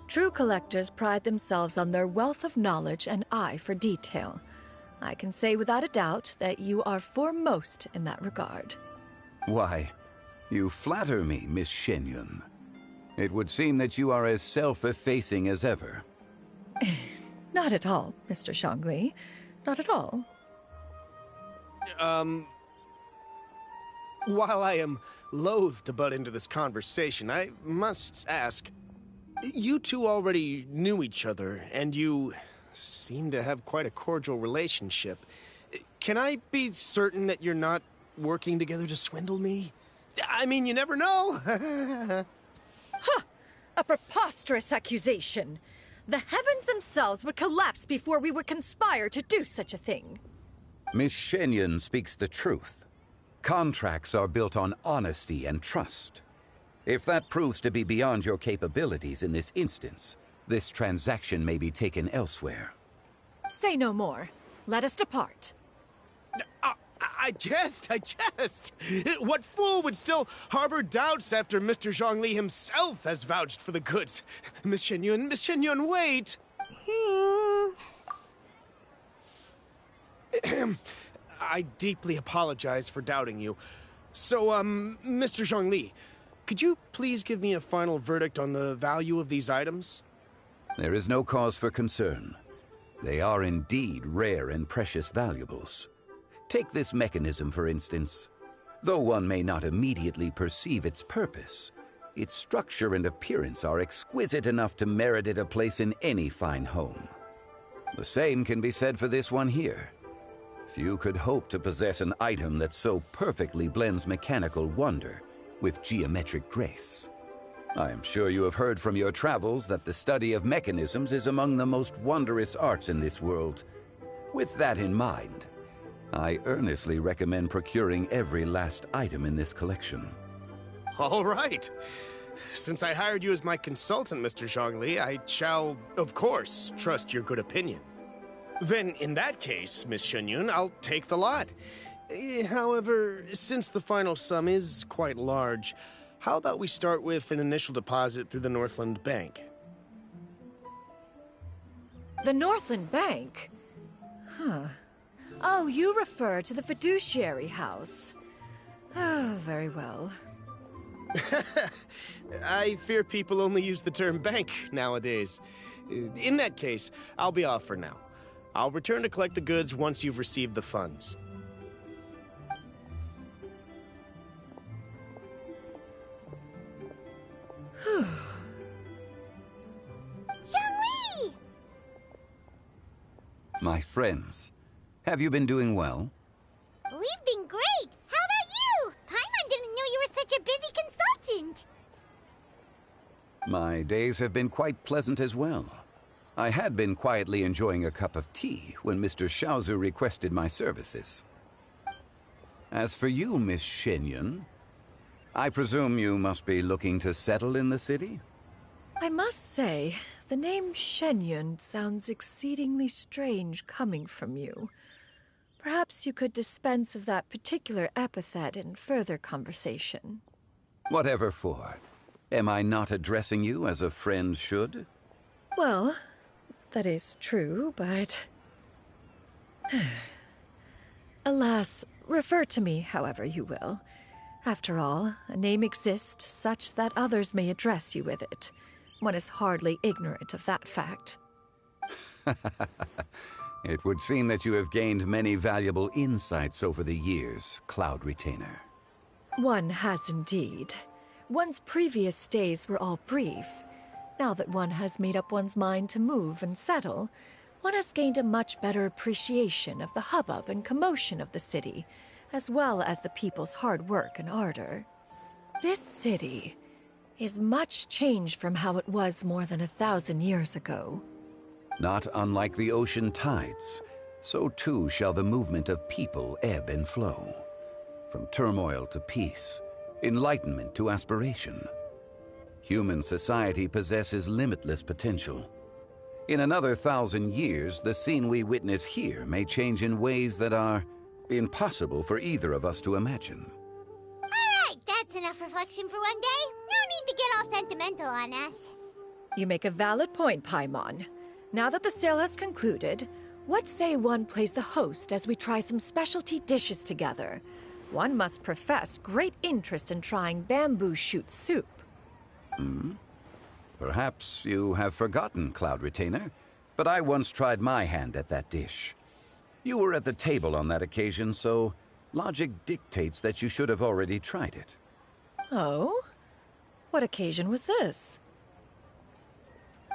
True collectors pride themselves on their wealth of knowledge and eye for detail. I can say without a doubt that you are foremost in that regard. Why, you flatter me, Miss Xianyun. It would seem that you are as self-effacing as ever. Not at all, Mr. Zhang Li. Not at all. While I am loath to butt into this conversation, I must ask, you two already knew each other, and you seem to have quite a cordial relationship. Can I be certain that you're not working together to swindle me? I mean, you never know. Huh! A preposterous accusation. The heavens themselves would collapse before we would conspire to do such a thing. Miss Xianyun speaks the truth. Contracts are built on honesty and trust. If that proves to be beyond your capabilities in this instance, this transaction may be taken elsewhere. Say no more. Let us depart. I jest. What fool would still harbor doubts after Mr. Zhongli himself has vouched for the goods? Miss Xianyun, wait! I deeply apologize for doubting you. So, Mr. Zhongli, could you please give me a final verdict on the value of these items? There is no cause for concern. They are indeed rare and precious valuables. Take this mechanism, for instance. Though one may not immediately perceive its purpose, its structure and appearance are exquisite enough to merit it a place in any fine home. The same can be said for this one here. Few could hope to possess an item that so perfectly blends mechanical wonder with geometric grace. I am sure you have heard from your travels that the study of mechanisms is among the most wondrous arts in this world. With that in mind, I earnestly recommend procuring every last item in this collection. All right. Since I hired you as my consultant, Mr. Zhongli, I shall, of course, trust your good opinion. Then, in that case, Miss Xianyun, I'll take the lot. However, since the final sum is quite large, how about we start with an initial deposit through the Northland Bank? The Northland Bank? Huh. Oh, you refer to the fiduciary house. Oh, very well. I fear people only use the term bank nowadays. In that case, I'll be off for now. I'll return to collect the goods once you've received the funds. Zhongli! My friends, have you been doing well? We've been great! How about you? Paimon didn't know you were such a busy consultant! My days have been quite pleasant as well. I had been quietly enjoying a cup of tea when Mr. Xiaozu requested my services. As for you, Miss Xianyun, I presume you must be looking to settle in the city? I must say, the name Xianyun sounds exceedingly strange coming from you. Perhaps you could dispense of that particular epithet in further conversation. Whatever for. Am I not addressing you as a friend should? Well, that is true, but... Alas, refer to me however you will. After all, a name exists such that others may address you with it. One is hardly ignorant of that fact. It would seem that you have gained many valuable insights over the years, Cloud Retainer. One has indeed. One's previous stays were all brief. Now that one has made up one's mind to move and settle, one has gained a much better appreciation of the hubbub and commotion of the city, as well as the people's hard work and ardor. This city is much changed from how it was more than 1,000 years ago. Not unlike the ocean tides, so too shall the movement of people ebb and flow. From turmoil to peace, enlightenment to aspiration. Human society possesses limitless potential. In another 1,000 years, the scene we witness here may change in ways that are impossible for either of us to imagine. Alright, that's enough reflection for one day. No need to get all sentimental on us. You make a valid point, Paimon. Now that the sale has concluded, what say one plays the host as we try some specialty dishes together? One must profess great interest in trying bamboo shoot soup. Perhaps you have forgotten, Cloud Retainer, but I once tried my hand at that dish. You were at the table on that occasion, so Logic dictates that you should have already tried it. Oh? What occasion was this?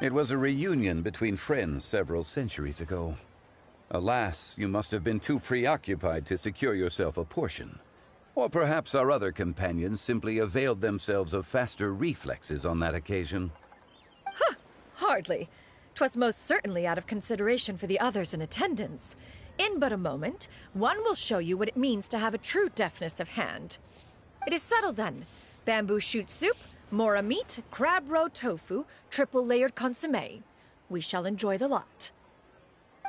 It was a reunion between friends several centuries ago. Alas, you must have been too preoccupied to secure yourself a portion. Or perhaps our other companions simply availed themselves of faster reflexes on that occasion. Huh! Hardly. 'Twas most certainly out of consideration for the others in attendance. In but a moment, one will show you what it means to have a true deftness of hand. It is settled then. Bamboo shoot soup, mora meat, crab roe tofu, triple-layered consommé. We shall enjoy the lot.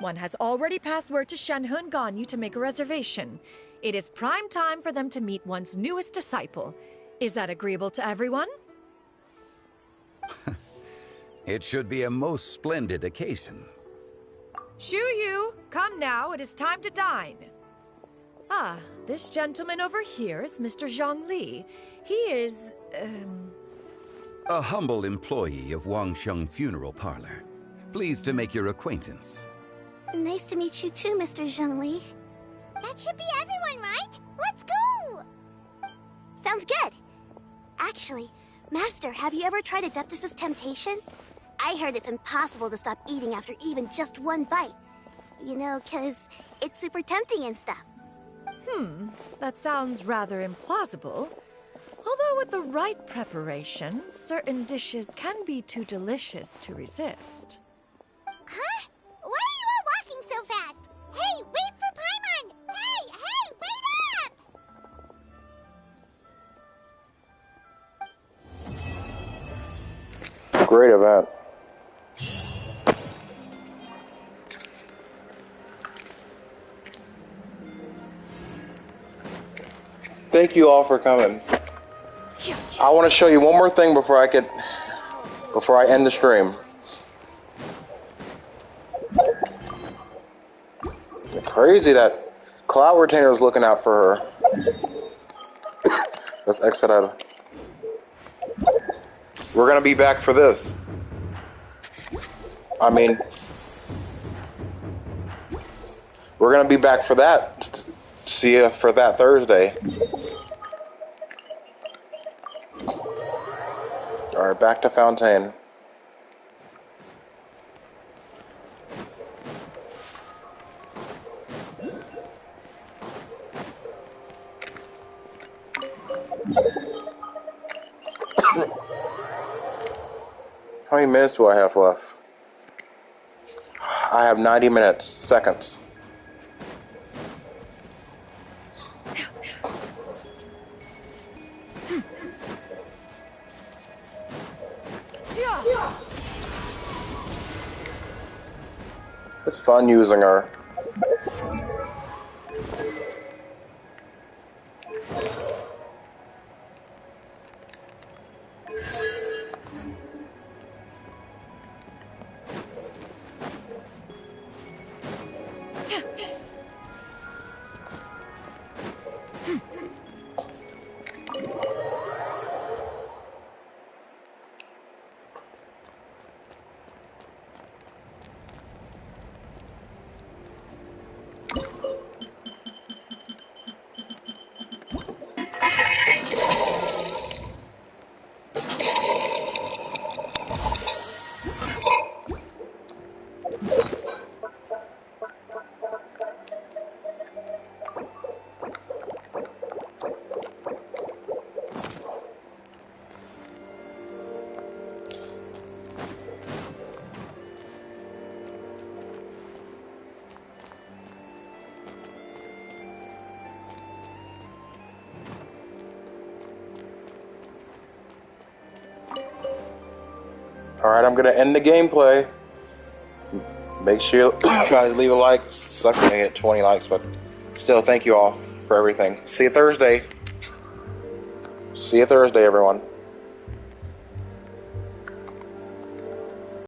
One has already passed word to Xianyun and Ganyu to make a reservation. It is prime time for them to meet one's newest disciple. Is that agreeable to everyone? It should be a most splendid occasion. Xianyun, come now, it is time to dine. Ah, this gentleman over here is Mr. Zhongli. He is, A humble employee of Wangsheng Funeral Parlor. Pleased to make your acquaintance. Nice to meet you too, Mr. Zhongli. That should be everyone, right? Let's go! Sounds good. Actually, Master, have you ever tried Adeptus' temptation? I heard it's impossible to stop eating after even just one bite. You know, 'cause it's super tempting and stuff. That sounds rather implausible. Although with the right preparation, certain dishes can be too delicious to resist. Huh? Why are you all walking so fast? Hey, wait for Paimon! Hey, wait up! Great event. Thank you all for coming. I want to show you one more thing before I end the stream. Crazy that Cloud Retainer is looking out for her. Let's exit out. We're gonna be back for this. I mean, we're gonna be back for that. See you for that Thursday. Alright, back to Fontaine. How many minutes do I have left? I have 90 minutes, seconds. It's fun using her. Alright, I'm gonna end the gameplay. Make sure you guys leave a like. Sucks to hit 20 likes, but still, thank you all for everything. See you Thursday. See you Thursday, everyone.